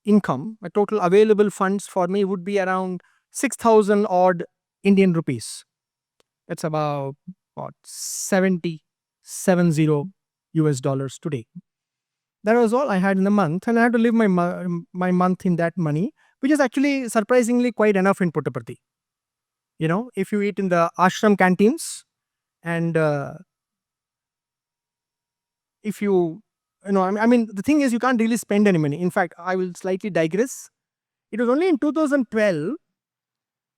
income, my total available funds for me would be around 6,000 odd Indian rupees. That's about what, 70 US dollars today. That was all I had in the month, and I had to live my month in that money, which is actually surprisingly quite enough in Puttaparthi. If you eat in the ashram canteens, and if I mean, the thing is, you can't really spend any money. In fact, I will slightly digress. It was only in 2012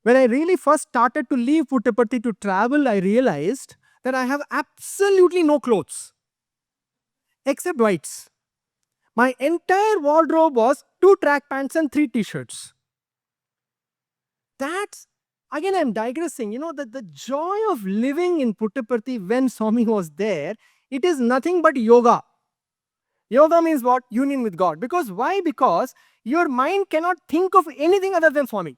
when I really first started to leave Puttaparthi to travel, I realized that I have absolutely no clothes except whites. My entire wardrobe was 2 track pants and 3 t-shirts. That's, again, I'm digressing. The joy of living in Puttaparthi when Swami was there, it is nothing but yoga. Yoga means what? Union with God. Because why? Because your mind cannot think of anything other than Swami.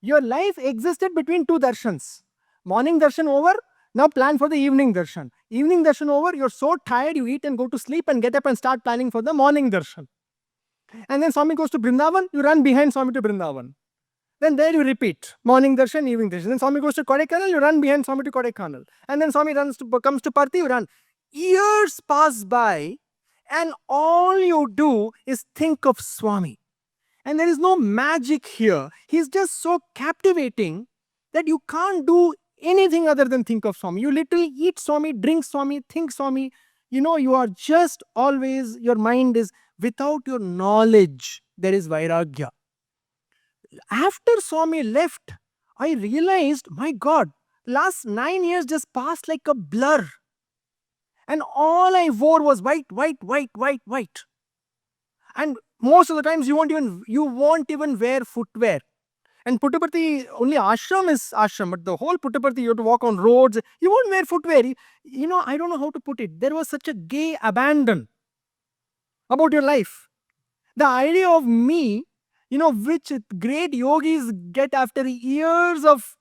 Your life existed between 2 darshans. Morning darshan over, now plan for the evening darshan. Evening darshan over, you're so tired, you eat and go to sleep and get up and start planning for the morning darshan. And then Swami goes to Vrindavan, you run behind Swami to Vrindavan. Then there you repeat, morning darshan, evening darshan. Then Swami goes to Kodaikanal, you run behind Swami to Kodaikanal. And then Swami comes to Parthi, you run. Years pass by and all you do is think of Swami. And there is no magic here. He's just so captivating that you can't do anything other than think of Swami. You literally eat Swami, drink Swami, think Swami. You are just always, your mind is, without your knowledge, there is vairagya. After Swami left, I realized, my God, last 9 years just passed like a blur. And all I wore was white, white, white, white, white. And most of the times you won't even wear footwear. And Puttaparthi, only ashram is ashram, but the whole Puttaparthi, you have to walk on roads. You won't wear footwear. I don't know how to put it. There was such a gay abandon about your life. The idea of me, which great yogis get after years of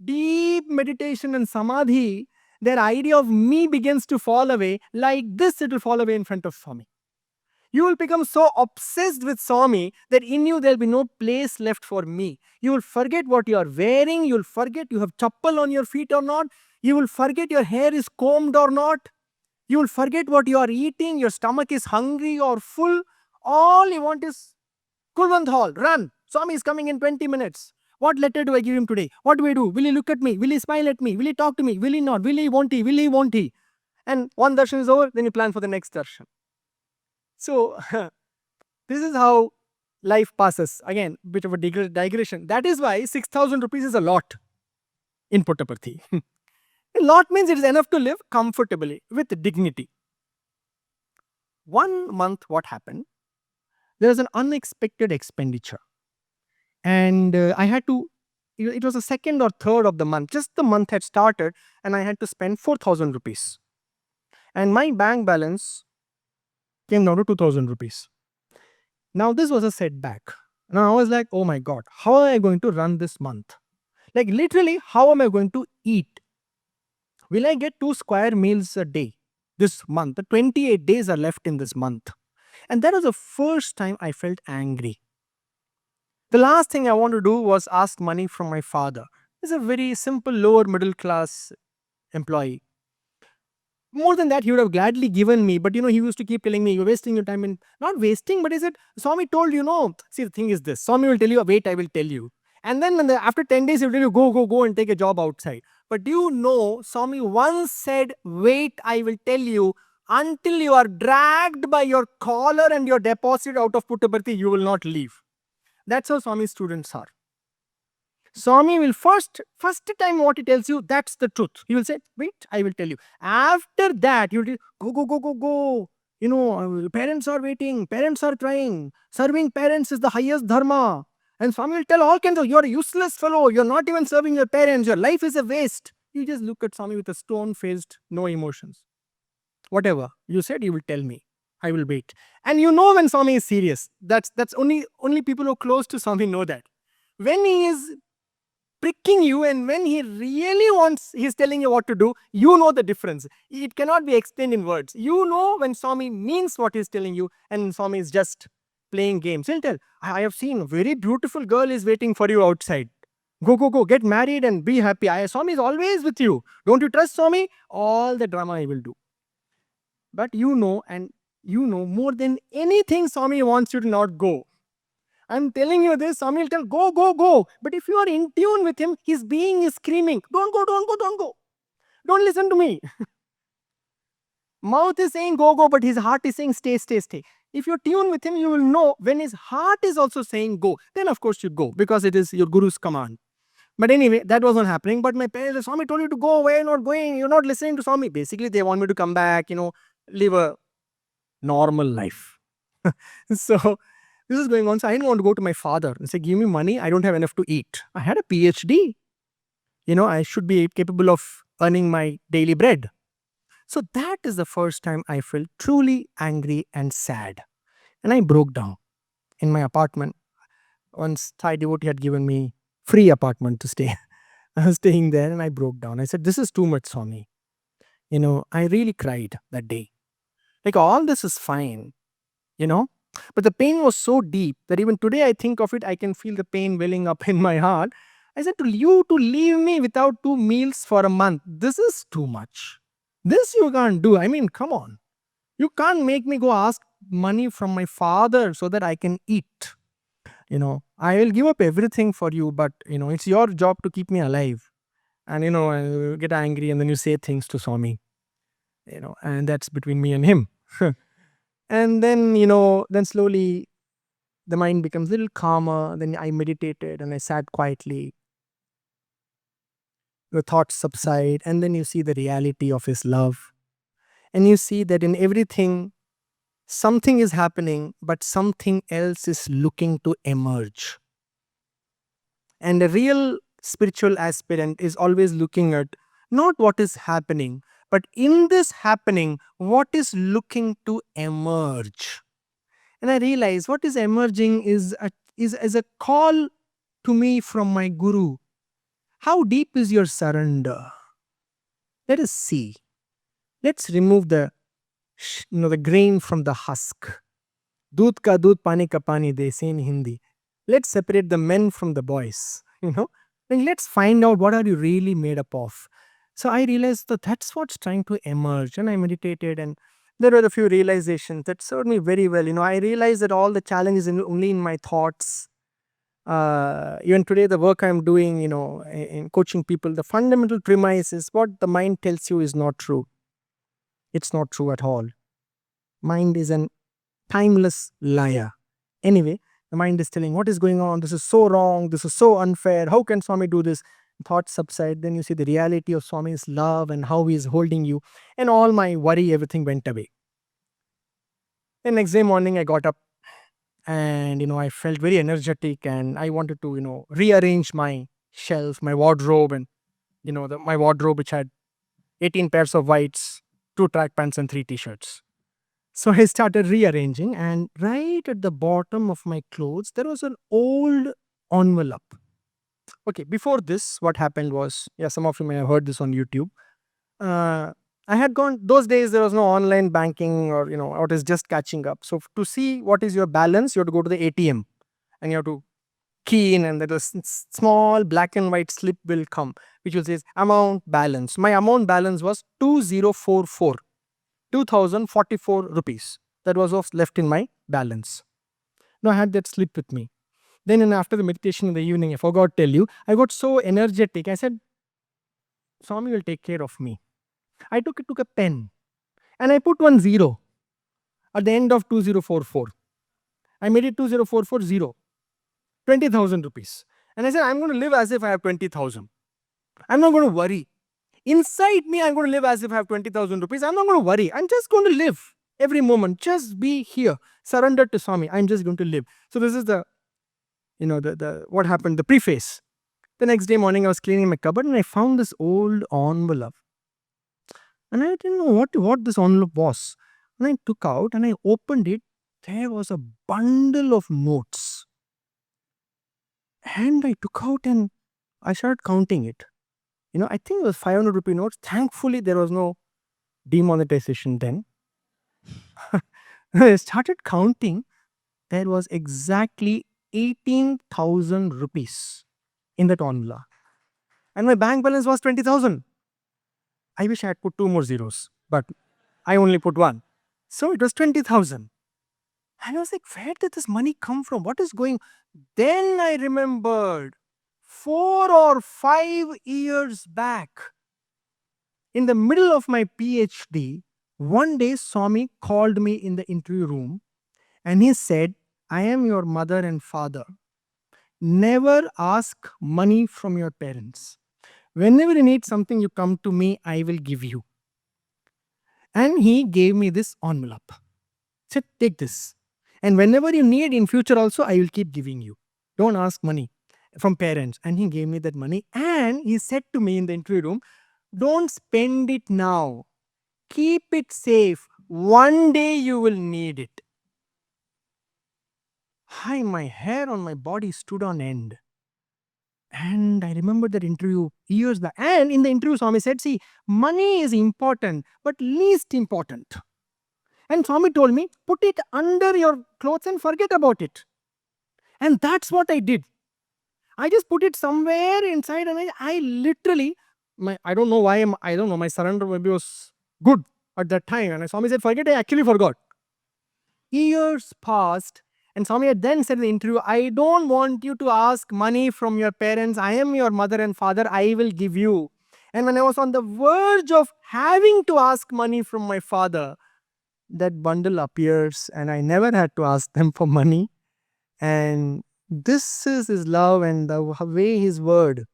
deep meditation and samadhi, their idea of me begins to fall away. Like this, it will fall away in front of Swami. You will become so obsessed with Swami that in you there will be no place left for me. You will forget what you are wearing. You will forget you have chappal on your feet or not. You will forget your hair is combed or not. You will forget what you are eating. Your stomach is hungry or full. All you want is Kulwant Hall, run. Swami is coming in 20 minutes. What letter do I give him today? What do I do? Will he look at me? Will he smile at me? Will he talk to me? Will he not? Will he, won't he? Will he, won't he? And one darshan is over, then you plan for the next darshan. So, this is how life passes. Again, bit of a digression. That is why 6,000 rupees is a lot in Puttaparthi. A lot means it is enough to live comfortably with dignity. 1 month, what happened? There was an unexpected expenditure. And I had to, it was the 2nd or 3rd of the month. Just the month had started and I had to spend 4,000 rupees. And my bank balance came down to 2,000 rupees. Now this was a setback. Now I was like, oh my God, how am I going to run this month? Like literally, how am I going to eat? Will I get 2 square meals a day this month? The 28 days are left in this month. And that was the first time I felt angry. The last thing I wanted to do was ask money from my father. He's a very simple lower middle class employee. More than that, he would have gladly given me. But he used to keep telling me, you're wasting your time. And not wasting, but he said, Swami told you, see, the thing is this. Swami will tell you, wait, I will tell you. And then after 10 days, he will tell you, go and take a job outside. But do you know, Swami once said, wait, I will tell you, Until you are dragged by your collar and your deposit out of Puttaparthi, you will not leave. That's how Swami students are. Swami will first time what he tells you, that's the truth. He will say, wait, I will tell you. After that, you will go, go, go, go, go. Parents are waiting, parents are crying. Serving parents is the highest dharma. And Swami will tell all kinds of, you're a useless fellow. You're not even serving your parents. Your life is a waste. You just look at Swami with a stone-faced, no emotions. Whatever you said, you will tell me. I will wait. And you know when Swami is serious. That's only people who are close to Swami know that. When he is pricking you and when he really wants, he's telling you what to do, you know the difference. It cannot be explained in words. You know when Swami means what he's telling you and Swami is just playing games. He'll tell, I have seen a very beautiful girl is waiting for you outside. Go, go, go, get married and be happy. Swami is always with you. Don't you trust Swami? All the drama he will do. But you know, and you know more than anything, Swami wants you to not go. I'm telling you this, Swami will tell, go, go, go. But if you are in tune with him, his being is screaming, don't go, don't go, don't go. Don't listen to me. Mouth is saying go, go, but his heart is saying stay, stay, stay. If you tune with him, you will know when his heart is also saying go. Then of course you go, because it is your Guru's command. But anyway, that wasn't happening. But my parents, Swami told you to go, why are you not going? You're not listening to Swami. Basically, they want me to come back, live a normal life. So this is going on. So I didn't want to go to my father and say, give me money. I don't have enough to eat. I had a PhD. I should be capable of earning my daily bread. So that is the first time I felt truly angry and sad. And I broke down in my apartment. Once Thai devotee had given me free apartment to stay. I was staying there and I broke down. I said, this is too much, Swami. I really cried that day. Like, all this is fine, but the pain was so deep that even today I think of it, I can feel the pain welling up in my heart. I said, to you to leave me without 2 meals for a month, this is too much. This you can't do. I mean, come on. You can't make me go ask money from my father so that I can eat. I will give up everything for you, but it's your job to keep me alive. And I get angry and then you say things to Swami, and that's between me and him. And then, then slowly the mind becomes a little calmer. Then I meditated and I sat quietly. The thoughts subside, and then you see the reality of his love. And you see that in everything, something is happening, but something else is looking to emerge. And a real spiritual aspirant is always looking at not what is happening, but in this happening, what is looking to emerge. And I realize what is emerging is a call to me from my Guru. How deep is your surrender? Let us see. Let's remove the grain from the husk. Doodh ka doodh, pani ka pani, they say in Hindi. Let's separate the men from the boys. And let's find out what are you really made up of. So I realized that that's what's trying to emerge. And I meditated, and there were a few realizations that served me very well. I realized that all the challenges only in my thoughts. Even today, the work I'm doing, in coaching people, the fundamental premise is what the mind tells you is not true. It's not true at all. Mind is an timeless liar. Anyway, the mind is telling what is going on. This is so wrong. This is so unfair. How can Swami do this? Thoughts subside. Then you see the reality of Swami's love and how he is holding you. And all my worry, everything went away. Then next day morning, I got up and, I felt very energetic and I wanted to, rearrange my shelf, my wardrobe, and, my wardrobe, which had 18 pairs of whites, 2 track pants and 3 t-shirts. So I started rearranging, and right at the bottom of my clothes, there was an old envelope. Okay, before this, what happened was, some of you may have heard this on YouTube. I had gone, those days there was no online banking or, what is just catching up. So to see what is your balance, you have to go to the ATM and you have to key in, and there was small black and white slip will come, which will say amount balance. My amount balance was 2044. 2044 rupees. That was what's left in my balance. Now I had that slip with me. Then after the meditation in the evening, I forgot to tell you, I got so energetic. I said, Swami will take care of me. I took a pen And I put one zero at the end of 2044. I made it 20440, 20,000 rupees. And I said, I'm going to live as if I have 20,000. I'm not going to worry. Inside me, I'm going to live as if I have 20,000 rupees. I'm not going to worry. I'm just going to live every moment. Just be here. Surrender to Swami. I'm just going to live. So this is the, the what happened, the preface. The next day morning, I was cleaning my cupboard and I found this old envelope. And I didn't know what this envelope was. And I took out and I opened it. There was a bundle of notes. And I took out and I started counting it. I think it was 500 rupee notes. Thankfully, there was no demonetization then. I started counting. There was exactly 18,000 rupees in that envelope. And my bank balance was 20,000. I wish I had put two more zeros, but I only put one. So it was 20,000. And I was like, where did this money come from? What is going? Then I remembered 4 or 5 years back, in the middle of my PhD, one day Swami called me in the interview room and he said, I am your mother and father. Never ask money from your parents. Whenever you need something, you come to me, I will give you. And he gave me this envelope. Said, take this. And whenever you need in future also, I will keep giving you. Don't ask money from parents. And he gave me that money. And he said to me in the interview room, don't spend it now. Keep it safe. One day you will need it. Hi, my hair on my body stood on end. And I remember that interview years back. And in the interview, Swami said, see, money is important, but least important. And Swami told me, put it under your clothes and forget about it. And that's what I did. I just put it somewhere inside and I literally, I don't know why, I don't know, my surrender maybe was good at that time. And Swami said, forget, I actually forgot. Years passed and Swami had then said in the interview, I don't want you to ask money from your parents. I am your mother and father. I will give you. And when I was on the verge of having to ask money from my father, that bundle appears and I never had to ask them for money. And this is his love and the way his word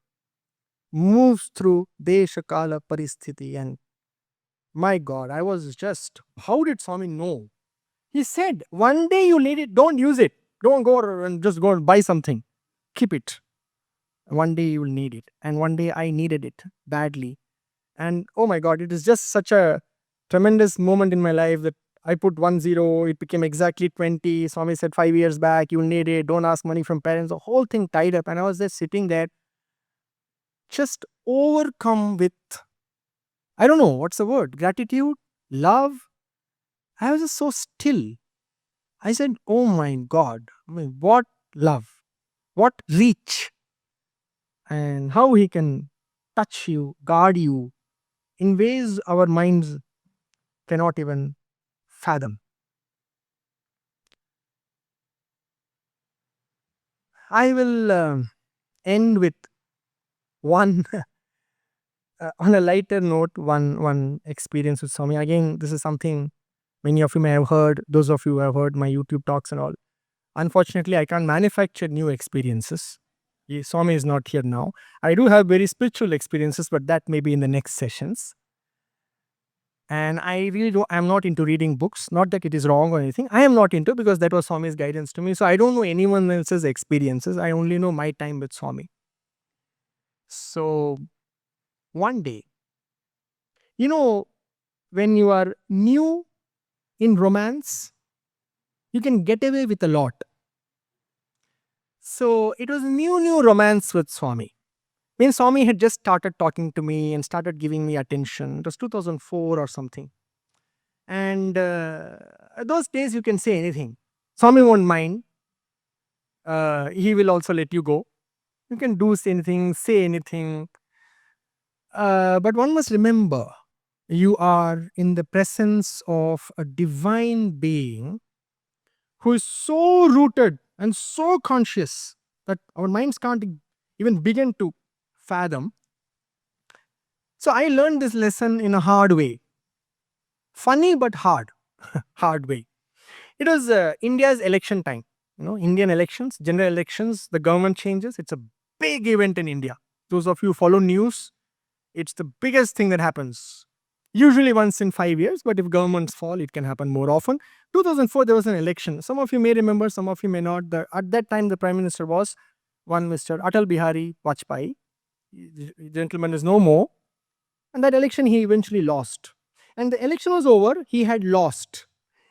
moves through Desha Kala Paristhiti. And my God, I was just, how did Swami know? He said, one day you need it, don't use it. Don't go and just go and buy something. Keep it. One day you will need it. And one day I needed it badly. And oh my God, it is just such a tremendous moment in my life that I put 10, it became exactly 20. Swami said 5 years back, you'll need it. Don't ask money from parents. The whole thing tied up. And I was just sitting there, just overcome with, I don't know, what's the word? Gratitude, love. I was just so still. I said, oh my God, I mean, what love, what reach, and how he can touch you, guard you in ways our minds cannot even fathom. I will end with one, on a lighter note, one experience with Swami. Again, this is something many of you may have heard, those of you who have heard my YouTube talks and all. Unfortunately, I can't manufacture new experiences. Swami is not here now. I do have very spiritual experiences, but that may be in the next sessions. And I really don't, I'm not into reading books. Not that it is wrong or anything. I am not into, because that was Swami's guidance to me. So I don't know anyone else's experiences. I only know my time with Swami. So one day, when you are new in romance, you can get away with a lot. So it was new romance with Swami. When Swami had just started talking to me and started giving me attention, it was 2004 or something. And those days you can say anything. Swami won't mind. He will also let you go. You can do anything, say anything. But one must remember, you are in the presence of a divine being who is so rooted and so conscious that our minds can't even begin to fathom. So I learned this lesson in a hard way. Funny but hard. Hard way. It was India's election time. Indian elections, general elections, the government changes. It's a big event in India. Those of you who follow news, it's the biggest thing that happens. Usually once in 5 years, but if governments fall, it can happen more often. 2004, there was an election. Some of you may remember, some of you may not. At that time, the Prime Minister was one Mr. Atal Bihari Vajpayee. The gentleman is no more. And that election, he eventually lost. And the election was over, he had lost.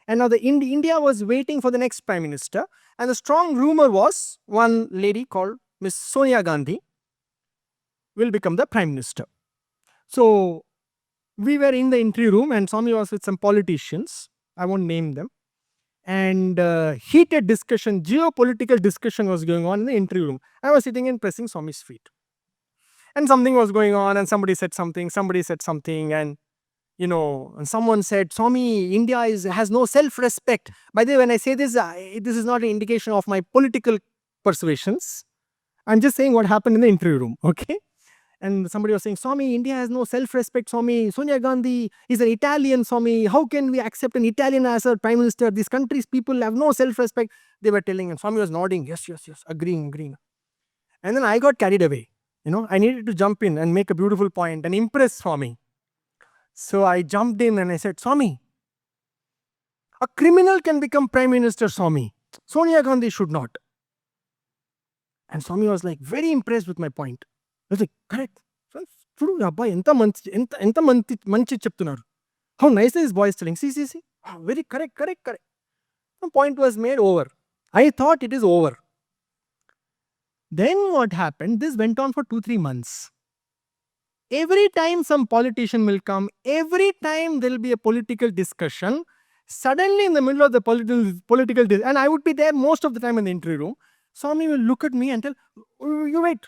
And now India was waiting for the next Prime Minister. And the strong rumor was one lady called Miss Sonia Gandhi will become the Prime Minister. So we were in the entry room and Swami was with some politicians. I won't name them. And heated discussion, geopolitical discussion was going on in the entry room. I was sitting and pressing Swami's feet. And something was going on and somebody said something, and and someone said, Swami, India has no self-respect. By the way, when I say this, this is not an indication of my political persuasions. I'm just saying what happened in the interview room, okay? And somebody was saying, Swami, India has no self-respect, Swami. Sonia Gandhi is an Italian, Swami. How can we accept an Italian as our prime minister? These countries' people have no self-respect. They were telling, and Swami was nodding, yes, agreeing. And then I got carried away. I needed to jump in and make a beautiful point and impress Swami. So I jumped in and I said, Swami, a criminal can become prime minister, Swami. Sonia Gandhi should not. And Swami was like very impressed with my point. I was like, correct. How nice this boy is telling. See. Very correct. The point was made over. I thought it is over. Then what happened? This went on for 2-3 months. Every time some politician will come, every time there will be a political discussion, suddenly in the middle of the political and I would be there most of the time in the interview room, Swami will look at me and tell, you wait,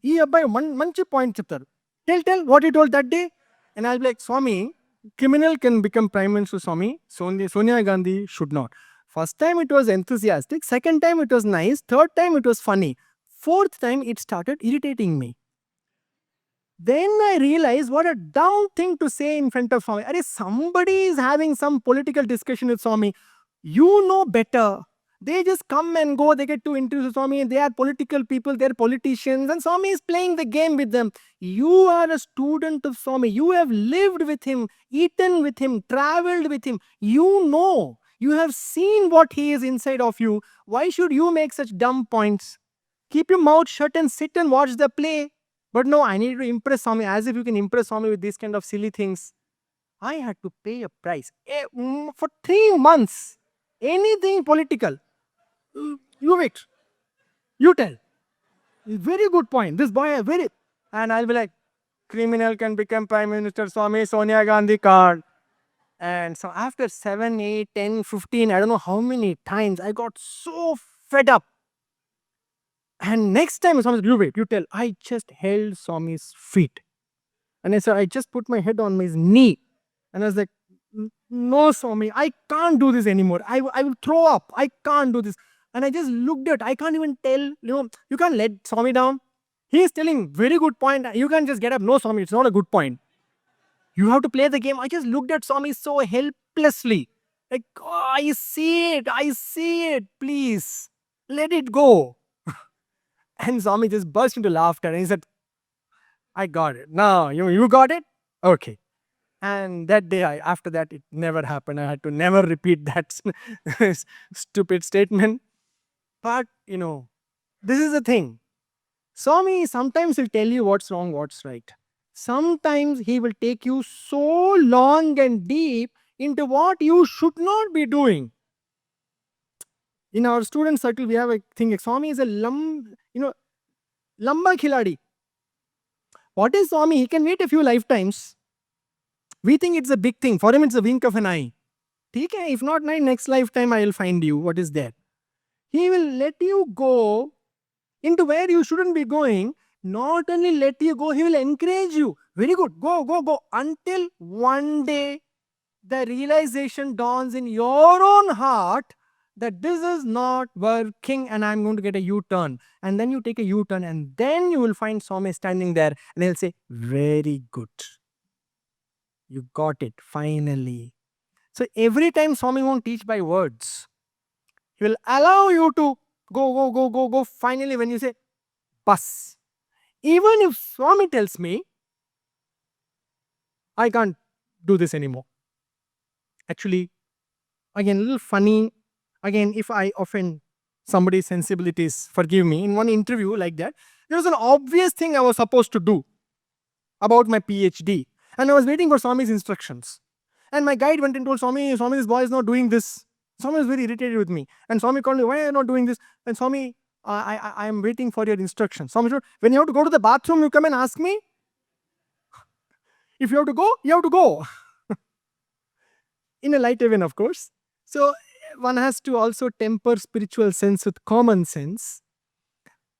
ee abbai manchi point cheptaru. Tell what he told that day. And I'll be like, Swami, criminal can become prime minister, Swami. Sonia Gandhi should not. First time it was enthusiastic, second time it was nice, third time it was funny, fourth time it started irritating me. Then I realized what a dumb thing to say in front of Swami. Somebody is having some political discussion with Swami. You know better. They just come and go. They get to introduce Swami. They are political people. They are politicians. And Swami is playing the game with them. You are a student of Swami. You have lived with him, eaten with him, traveled with him. You know. You have seen what he is inside of you. Why should you make such dumb points? Keep your mouth shut and sit and watch the play. But no, I need to impress Swami. As if you can impress Swami with these kind of silly things. I had to pay a price for 3 months. Anything political. You wait. You tell. Very good point. This boy, very. And I'll be like, criminal can become Prime Minister, Swami, Sonia Gandhi card. And so after 7, 8, 10, 15, I don't know how many times, I got so fed up. And next time, Swami said, you wait, you tell. I just held Swami's feet. And I said, I just put my head on his knee. And I was like, no, Swami, I can't do this anymore. I will throw up. I can't do this. And I just looked at, I can't even tell, you can't let Swami down. He is telling, very good point. You can't just get up. No, Swami, it's not a good point. You have to play the game. I just looked at Swami so helplessly. Like, oh, I see it. Please, let it go. And Swami just burst into laughter and he said, I got it. Now, you got it? Okay. And that day, after that, it never happened. I had to never repeat that stupid statement. But, this is the thing. Swami sometimes will tell you what's wrong, what's right. Sometimes he will take you so long and deep into what you should not be doing. In our student circle, we have a thing. Swami is a lamba khiladi. What is Swami? He can wait a few lifetimes. We think it's a big thing. For him, it's a wink of an eye. If not next lifetime, I will find you. What is there? He will let you go into where you shouldn't be going. Not only let you go, he will encourage you. Very good. Go. Until one day, the realization dawns in your own heart that this is not working and I'm going to get a U-turn. And then you take a U-turn and then you will find Swami standing there and he'll say, very good. You got it, finally. So every time Swami won't teach by words, he will allow you to go, go, go, go, go. Finally, when you say, bus, even if Swami tells me, I can't do this anymore. Actually, again, a little funny. Again, if I offend somebody's sensibilities, forgive me. In one interview like that, there was an obvious thing I was supposed to do about my PhD. And I was waiting for Swami's instructions. And my guide went and told Swami, Swami, this boy is not doing this. Swami was very irritated with me. And Swami called me, why are you not doing this? And Swami, I am waiting for your instructions. Swami said, when you have to go to the bathroom, you come and ask me. If you have to go, you have to go. In a light vein, of course. So one has to also temper spiritual sense with common sense.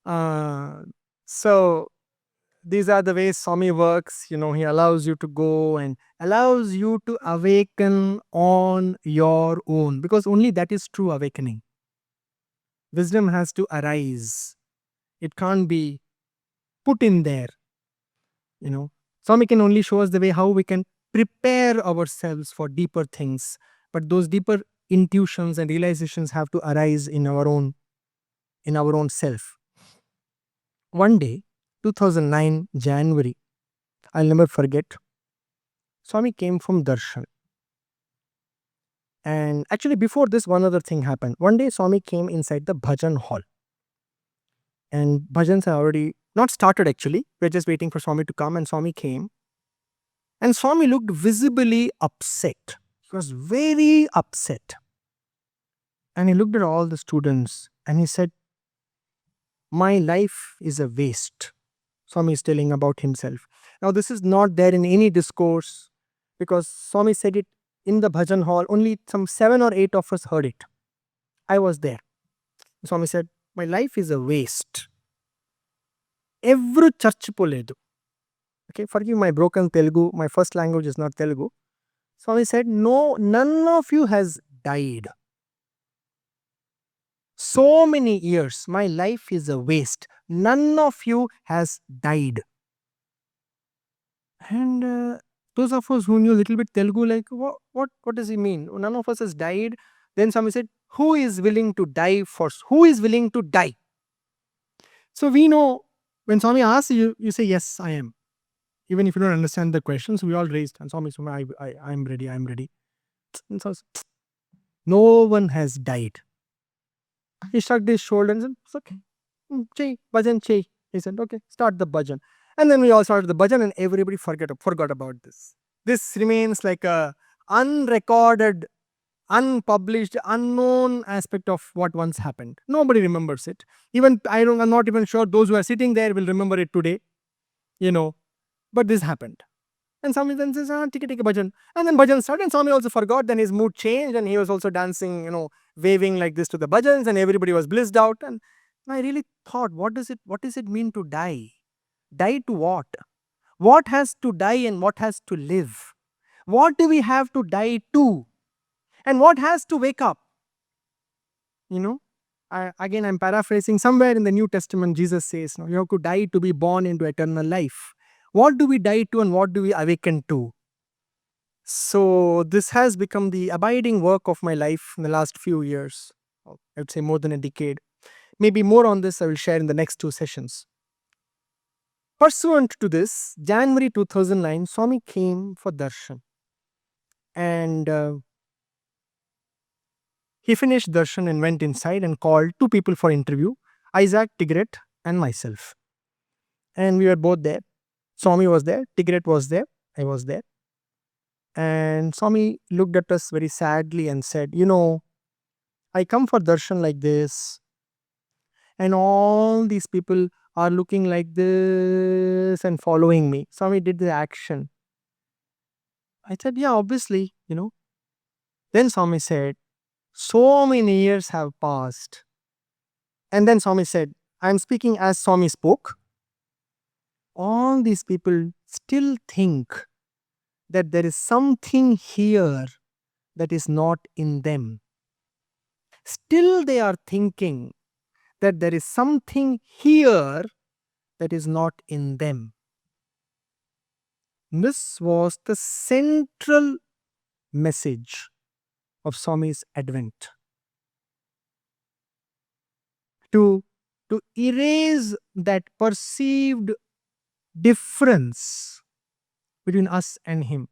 Uh, so these are the ways Swami works. He allows you to go and allows you to awaken on your own, because only that is true awakening. Wisdom has to arise. It can't be put in there. Swami can only show us the way how we can prepare ourselves for deeper things. But those deeper intuitions and realizations have to arise in our own self. One day, 2009 January, I'll never forget, Swami came from darshan. And actually before this, one other thing happened. One day Swami came inside the bhajan hall. And bhajans are already not started actually. We're just waiting for Swami to come, and Swami came. And Swami looked visibly upset. He was very upset. And he looked at all the students and he said, my life is a waste. Swami is telling about himself. Now, this is not there in any discourse, because Swami said it in the bhajan hall. Only some 7 or 8 of us heard it. I was there. Swami said, my life is a waste. Every church poledu. Okay, forgive my broken Telugu. My first language is not Telugu. Swami said, no, none of you has died. So many years, my life is a waste. None of you has died. And those of us who knew a little bit Telugu, like, what does he mean? None of us has died. Then Swami said, who is willing to die first? Who is willing to die? So we know when Swami asks you, you say, yes, I am. Even if you don't understand the questions, we all raised. And Swami said, I'm ready, I'm ready. And so, no one has died. He shrugged his shoulders and said, it's okay. Chai, bhajan, chai. He said, okay, start the bhajan. And then we all started the bhajan, and everybody forgot about this. This remains like a unrecorded, unpublished, unknown aspect of what once happened. Nobody remembers it. Even I'm not even sure those who are sitting there will remember it today. But this happened. And Swami then says, take a bhajan. And then bhajan started, and Swami also forgot. Then his mood changed, and he was also dancing, waving like this to the bhajans, and everybody was blissed out. And I really thought, what does it mean to die? Die to what? What has to die and what has to live? What do we have to die to? And what has to wake up? I'm paraphrasing. Somewhere in the New Testament, Jesus says, you have to die to be born into eternal life. What do we die to and what do we awaken to? So this has become the abiding work of my life in the last few years. I would say more than a decade. Maybe more on this I will share in the next 2 sessions. Pursuant to this, January 2009, Swami came for darshan. And he finished darshan and went inside and called 2 people for interview, Isaac, Tigret, and myself. And we were both there. Swami was there, Tigret was there, I was there. And Swami looked at us very sadly and said, I come for darshan like this, and all these people are looking like this and following me. Swami did the action. I said, yeah, obviously, Then Swami said, so many years have passed. And then Swami said, I'm speaking as Swami spoke. All these people still think that there is something here that is not in them. Still they are thinking that there is something here that is not in them. This was the central message of Swami's advent. To, to erase that perceived difference between us and him,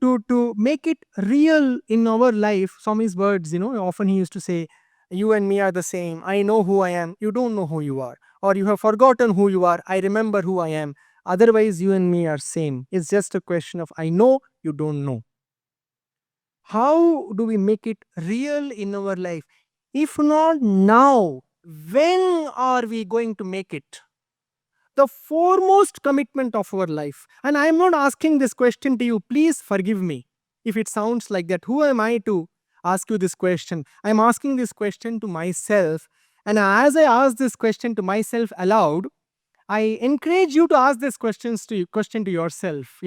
to make it real in our life. Swami's words, often he used to say, you and me are the same. I know who I am. You don't know who you are. Or you have forgotten who you are. I remember who I am. Otherwise, you and me are same. It's just a question of I know, you don't know. How do we make it real in our life? If not now, when are we going to make it the foremost commitment of our life? And I am not asking this question to you. Please forgive me if it sounds like that. Who am I to ask you this question? I am asking this question to myself. And as I ask this question to myself aloud, I encourage you to ask this question to yourself.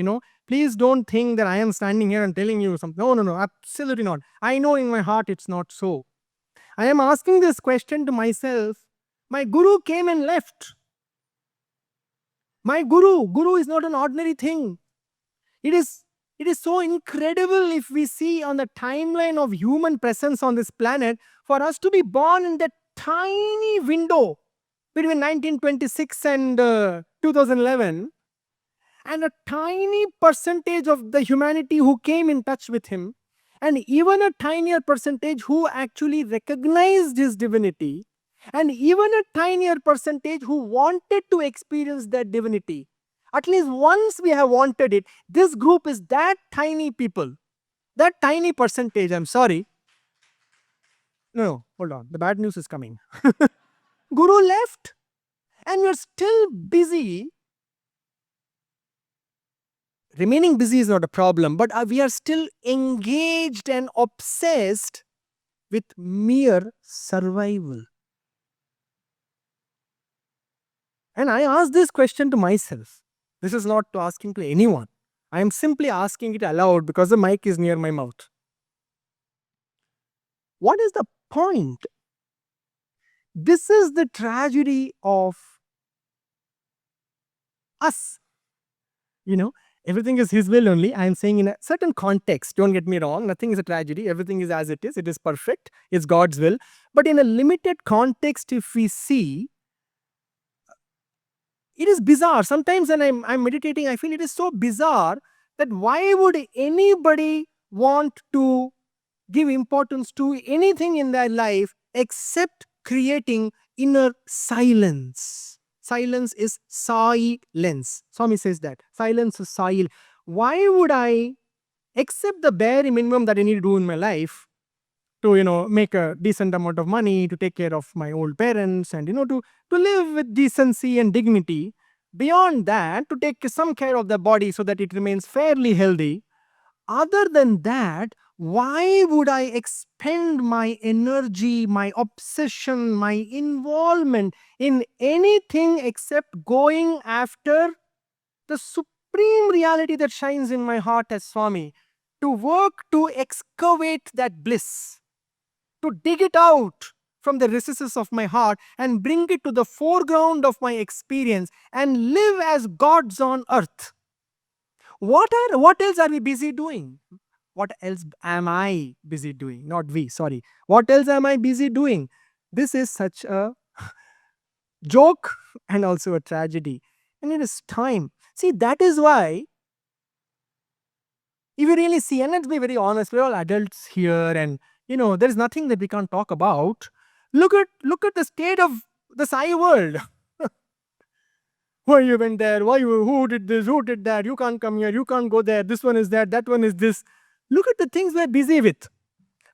Please don't think that I am standing here and telling you something. No, no, no, absolutely not. I know in my heart it's not so. I am asking this question to myself. My guru came and left. My guru is not an ordinary thing. It is so incredible if we see on the timeline of human presence on this planet, for us to be born in that tiny window between 1926 and 2011, and a tiny percentage of the humanity who came in touch with him, and even a tinier percentage who actually recognized his divinity, and even a tinier percentage who wanted to experience that divinity. At least once we have wanted it. This group is that tiny people, that tiny percentage. I'm sorry. No, hold on. The bad news is coming. Guru left, and we're still busy. Remaining busy is not a problem, but we are still engaged and obsessed with mere survival. And I ask this question to myself. This is not to asking to anyone. I am simply asking it aloud because the mic is near my mouth. What is the point? This is the tragedy of us. Everything is His will only. I am saying in a certain context. Don't get me wrong. Nothing is a tragedy. Everything is as it is. It is perfect. It's God's will. But in a limited context, if we see, it is bizarre. Sometimes when I'm meditating, I feel it is so bizarre that why would anybody want to give importance to anything in their life except creating inner silence? Silence is silence. Swami says that. Silence is silence. Why would I accept the bare minimum that I need to do in my life to make a decent amount of money, to take care of my old parents, and to live with decency and dignity? Beyond that, to take some care of the body so that it remains fairly healthy. Other than that, why would I expend my energy, my obsession, my involvement in anything except going after the supreme reality that shines in my heart as Swami? To work to excavate that bliss, to dig it out from the recesses of my heart and bring it to the foreground of my experience and live as gods on earth. What else are we busy doing? What else am I busy doing? Not we, sorry. What else am I busy doing? This is such a joke and also a tragedy. And it is time. See, that is why, if you really see, and let's be very honest, we're all adults here, and there's nothing that we can't talk about. Look at the state of the Sai world. Why you went there? Who did this? Who did that? You can't come here. You can't go there. This one is that one is this. Look at the things we're busy with.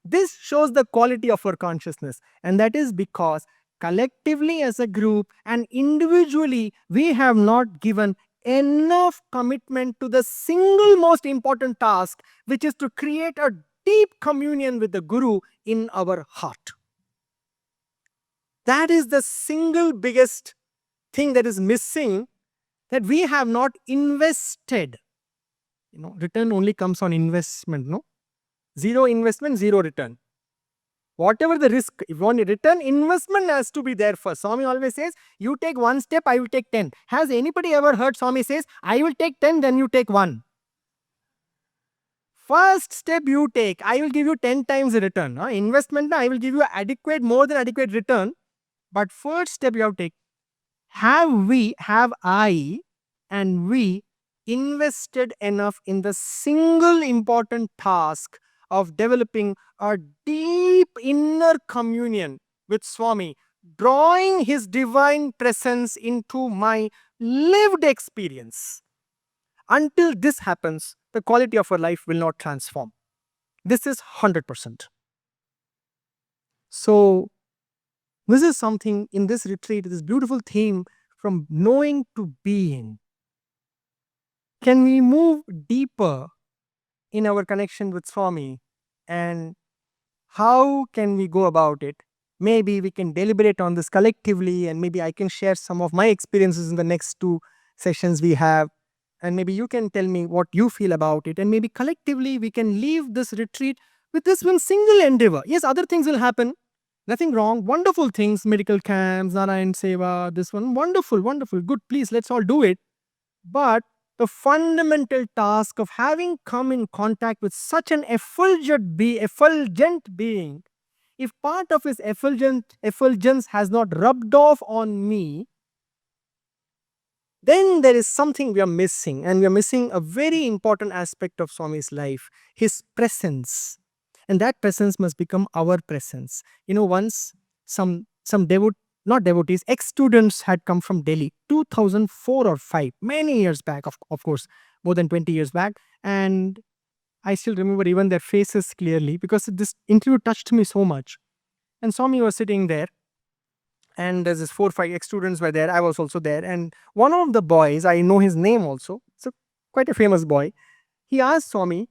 This shows the quality of our consciousness. And that is because collectively as a group and individually, we have not given enough commitment to the single most important task, which is to create a deep communion with the Guru in our heart. That is the single biggest thing that is missing, that we have not invested. Return only comes on investment, no? Zero investment, zero return. Whatever the risk, if you want a return, investment has to be there first. Swami always says, you take one step, I will take 10. Has anybody ever heard Swami says, I will take 10, then you take 1? First step you take, I will give you 10 times the return. Investment, I will give you adequate, more than adequate return. But first step you have to take, have I and we invested enough in the single important task of developing a deep inner communion with Swami, drawing his divine presence into my lived experience. Until this happens, the quality of our life will not transform. This is 100%. So, this is something in this retreat, this beautiful theme from knowing to being. Can we move deeper in our connection with Swami, and how can we go about it? Maybe we can deliberate on this collectively, and maybe I can share some of my experiences in the next two sessions we have. And maybe you can tell me what you feel about it. And maybe collectively we can leave this retreat with this one single endeavor. Yes, other things will happen. Nothing wrong. Wonderful things, medical camps, Narayan Seva, this one. Wonderful, wonderful. Good. Please, let's all do it. But the fundamental task of having come in contact with such an effulgent being, if part of his effulgence has not rubbed off on me, then there is something we are missing, and we are missing a very important aspect of Swami's life, his presence. And that presence must become our presence. Once some not devotees, ex-students had come from Delhi, 2004 or 5, many years back, of course, more than 20 years back. And I still remember even their faces clearly because this interview touched me so much. And Swami was sitting there, and there's this 4 5 ex-students were there. I was also there, and one of the boys, I know his name also, so quite a famous boy. He asked Swami,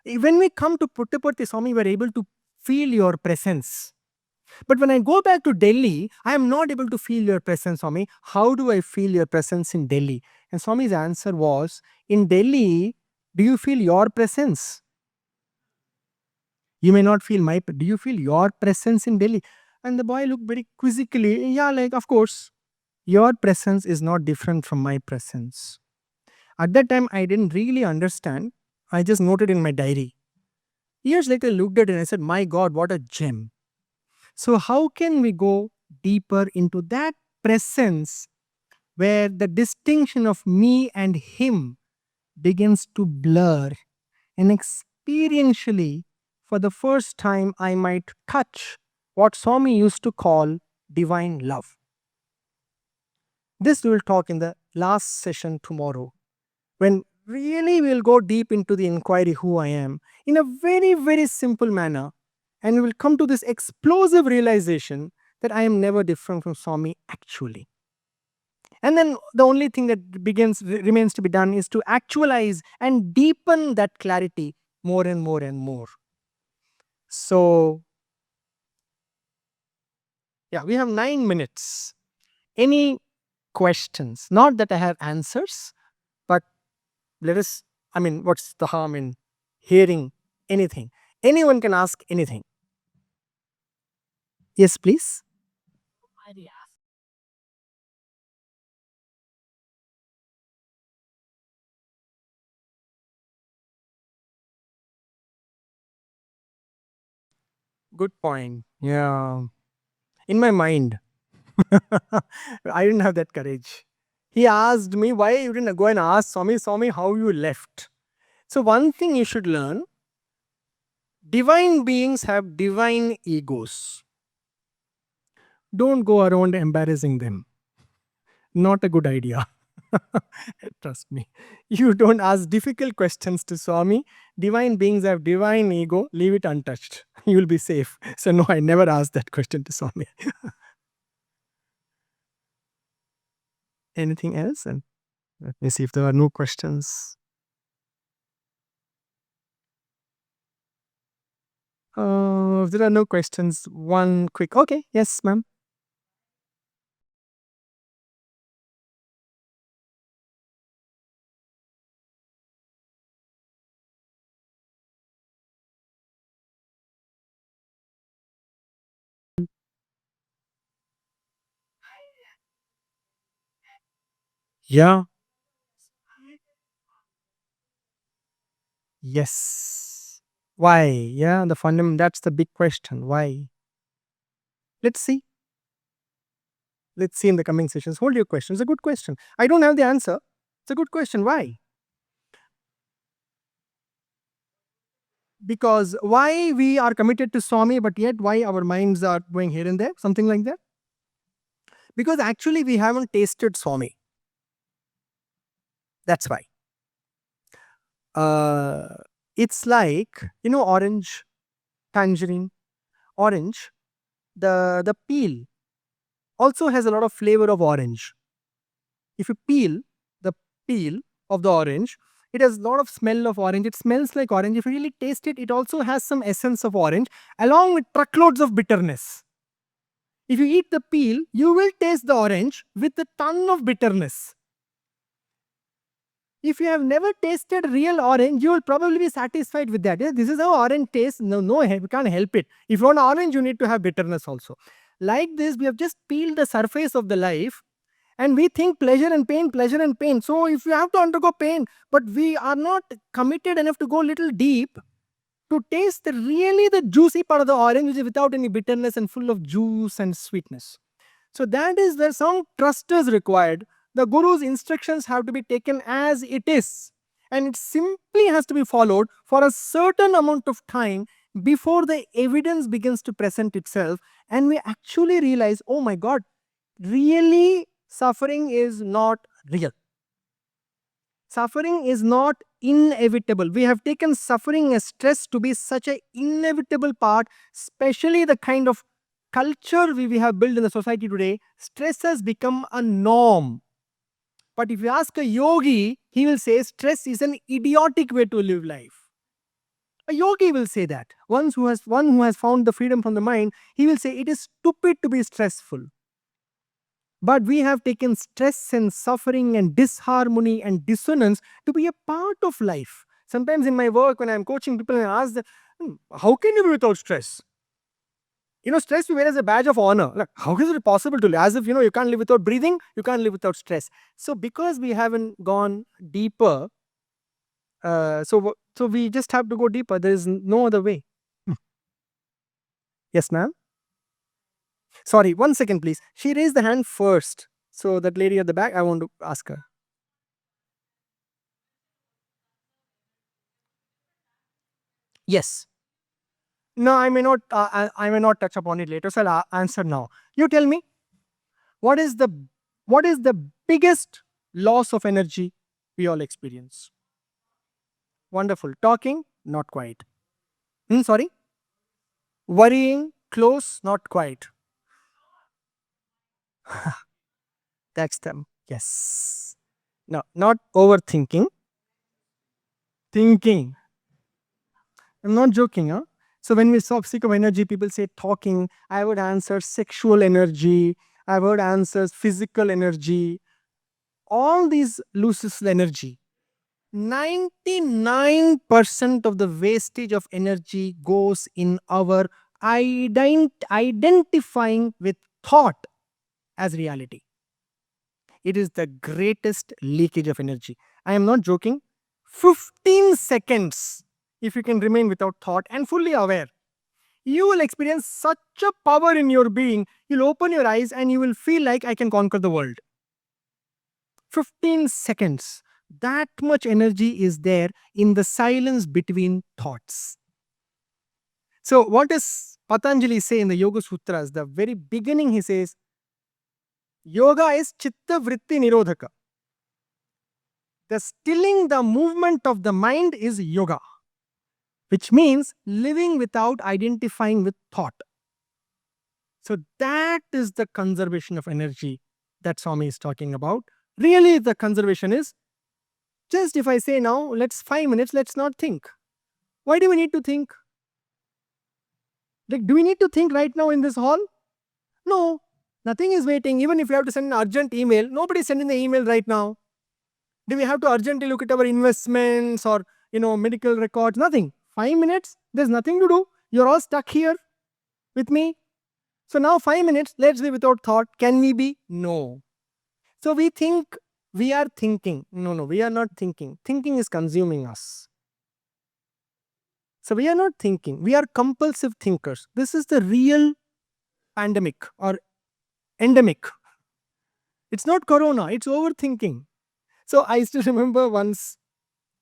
when we come to Puttaparthi, Swami, we're able to feel your presence, but when I go back to Delhi, I am not able to feel your presence. Swami, how do I feel your presence in Delhi? And Swami's answer was, in Delhi, do you feel your presence? You may not feel my, do you feel your presence in Delhi? And the boy looked very quizzically, yeah, like, of course, your presence is not different from my presence. At that time, I didn't really understand. I just noted in my diary. Years later, I looked at it and I said, my God, what a gem. So, how can we go deeper into that presence where the distinction of me and him begins to blur, and experientially, for the first time, I might touch what Swami used to call divine love? This we will talk in the last session tomorrow, when really we'll go deep into the inquiry who I am in a very, very simple manner, and we will come to this explosive realization that I am never different from Swami actually. And then the only thing that remains to be done is to actualize and deepen that clarity more and more and more. So, yeah, we have 9 minutes. Any questions? Not that I have answers, but let us, what's the harm in hearing anything? Anyone can ask anything. Yes, please. Good point. Yeah. In my mind, I didn't have that courage. He asked me, why you didn't go and ask Swami, how you left? So, one thing you should learn, divine beings have divine egos. Don't go around embarrassing them. Not a good idea. Trust me. You don't ask difficult questions to Swami. Divine beings have divine ego. Leave it untouched. You'll be safe. So, no, I never asked that question to Swami. Anything else? And let me see if there are no questions. If there are no questions, one quick. Okay, yes, ma'am. Yeah. Yes. Why? Yeah, that's the big question. Why? Let's see. Let's see in the coming sessions. Hold your question. It's a good question. I don't have the answer. It's a good question. Why? Because why we are committed to Swami, but yet why our minds are going here and there? Something like that. Because actually we haven't tasted Swami. That's why. Uh, it's like, orange, tangerine, orange. The peel also has a lot of flavor of orange. If you peel the peel of the orange, it has a lot of smell of orange. It smells like orange. If you really taste it, it also has some essence of orange along with truckloads of bitterness. If you eat the peel, you will taste the orange with a ton of bitterness. If you have never tasted real orange, you will probably be satisfied with that. Yeah, this is how orange tastes. No, we can't help it. If you want orange, you need to have bitterness also. Like this, we have just peeled the surface of the life and we think pleasure and pain, pleasure and pain. So if you have to undergo pain, but we are not committed enough to go little deep to taste really the juicy part of the orange, which is without any bitterness and full of juice and sweetness. So that is where some trust is required. The Guru's instructions have to be taken as it is. And it simply has to be followed for a certain amount of time before the evidence begins to present itself. And we actually realize, oh my God, really suffering is not real. Suffering is not inevitable. We have taken suffering as stress to be such an inevitable part, especially the kind of culture we have built in the society today. Stress has become a norm. But if you ask a yogi, he will say stress is an idiotic way to live life. A yogi will say that. One who has found the freedom from the mind, he will say it is stupid to be stressful. But we have taken stress and suffering and disharmony and dissonance to be a part of life. Sometimes in my work, when I'm coaching people, I ask them, how can you be without stress? Stress we wear as a badge of honor. Like, how is it possible to live? As if, you can't live without breathing, you can't live without stress. So because we haven't gone deeper, so we just have to go deeper. There is no other way. Hmm. Yes, ma'am? Sorry, 1 second, please. She raised the hand first. So that lady at the back, I want to ask her. Yes. No, I may not. I may not touch upon it later. So I'll answer now. You tell me, what is the what is the biggest loss of energy we all experience? Wonderful. Talking, not quite. Sorry. Worrying, close, not quite. That's them. Yes. No, not overthinking. Thinking. I'm not joking, huh? So when we speak of energy, people say talking. I would answer sexual energy. I would answer physical energy. All these loses energy. 99% of the wastage of energy goes in our identifying with thought as reality. It is the greatest leakage of energy. I am not joking. 15 seconds, if you can remain without thought and fully aware, you will experience such a power in your being. You'll open your eyes and you will feel like I can conquer the world. 15 seconds. That much energy is there in the silence between thoughts. So, what does Patanjali say in the Yoga Sutras? The very beginning, he says, Yoga is chitta vritti nirodhaka. The stilling the movement of the mind is yoga, which means living without identifying with thought. So, that is the conservation of energy that Swami is talking about. Really, the conservation is just if I say now, let's 5 minutes, let's not think. Why do we need to think? Like, do we need to think right now in this hall? No, nothing is waiting. Even if you have to send an urgent email, nobody's sending the email right now. Do we have to urgently look at our investments or medical records? Nothing. 5 minutes, there's nothing to do. You're all stuck here with me. So now 5 minutes, let's be without thought. Can we be? No. So we think we are thinking. No, we are not thinking. Thinking is consuming us. So we are not thinking, we are compulsive thinkers. This is the real pandemic or endemic. It's not corona, it's overthinking. So I still remember once,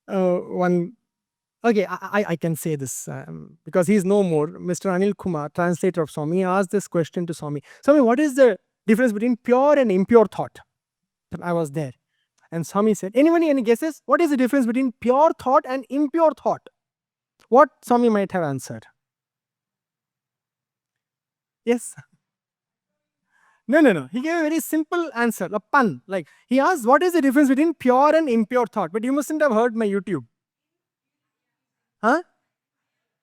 one, okay, I can say this because he's no more. Mr. Anil Kumar, translator of Swami, asked this question to Swami. Swami, what is the difference between pure and impure thought? I was there. And Swami said, anybody, any guesses? What is the difference between pure thought and impure thought? What Swami might have answered? Yes. No, no, no. He gave a very simple answer, a pun. Like, he asked, what is the difference between pure and impure thought? But you mustn't have heard my YouTube. Huh?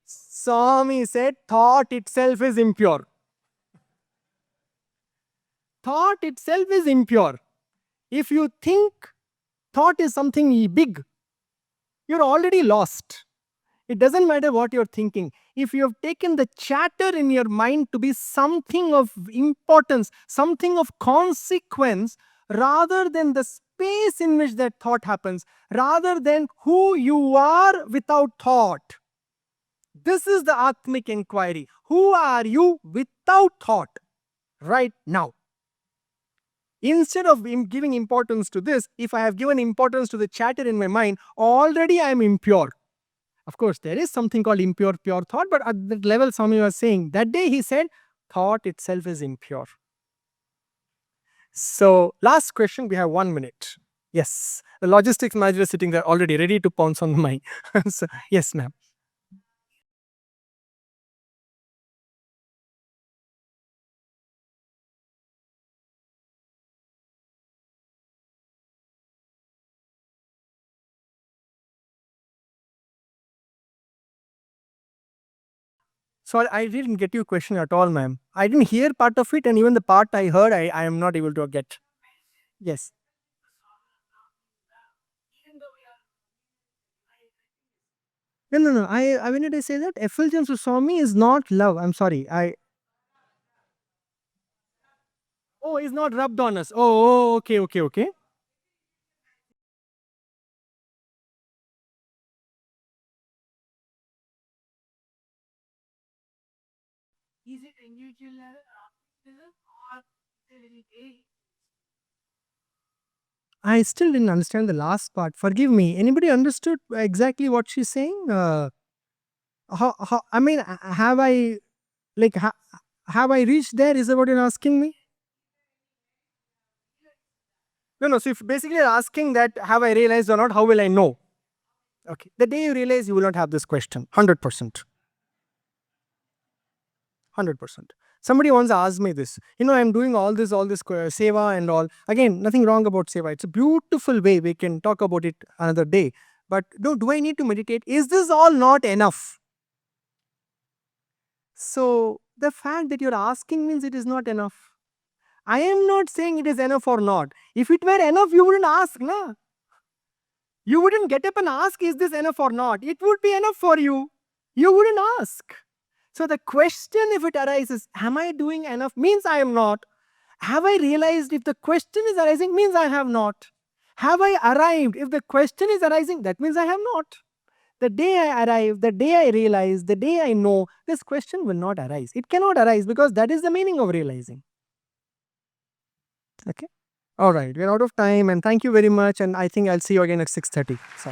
Swami said, thought itself is impure. Thought itself is impure. If you think thought is something big, you're already lost. It doesn't matter what you're thinking. If you have taken the chatter in your mind to be something of importance, something of consequence, rather than the space in which that thought happens, rather than who you are without thought. This is the Atmic inquiry. Who are you without thought right now? Instead of giving importance to this, if I have given importance to the chatter in my mind, already I am impure. Of course, there is something called impure, pure thought, but at that level, Swami was saying, that day he said, thought itself is impure. So, last question, we have 1 minute. Yes, the logistics manager is sitting there already ready to pounce on the mic. So, yes, ma'am. So, I didn't get your question at all, ma'am. I didn't hear part of it, and even the part I heard, I am not able to get. Yes. No, no, no. When did I say that? Effulgence of Swami is not love. I'm sorry. Oh, it's not rubbed on us. Oh, okay, okay, okay. Is it individual or I still didn't understand the last part. Forgive me. Anybody understood exactly what she's saying? I mean, have I, like, have I reached there? Is that what you're asking me? No, no. So, if basically you're asking that, have I realized or not, how will I know? Okay. The day you realize, you will not have this question. 100%. 100%. Somebody once asked me this. I'm doing all this seva and all. Again, nothing wrong about seva. It's a beautiful way. We can talk about it another day. But do I need to meditate? Is this all not enough? So, the fact that you're asking means it is not enough. I am not saying it is enough or not. If it were enough, you wouldn't ask, na? You wouldn't get up and ask, is this enough or not? It would be enough for you. You wouldn't ask. So the question, if it arises, am I doing enough, means I am not. Have I realized, if the question is arising, means I have not. Have I arrived? If the question is arising, that means I have not. The day I arrive, the day I realize, the day I know, this question will not arise. It cannot arise because that is the meaning of realizing. Okay? All right. We're out of time, and thank you very much. And I think I'll see you again at 6:30. So.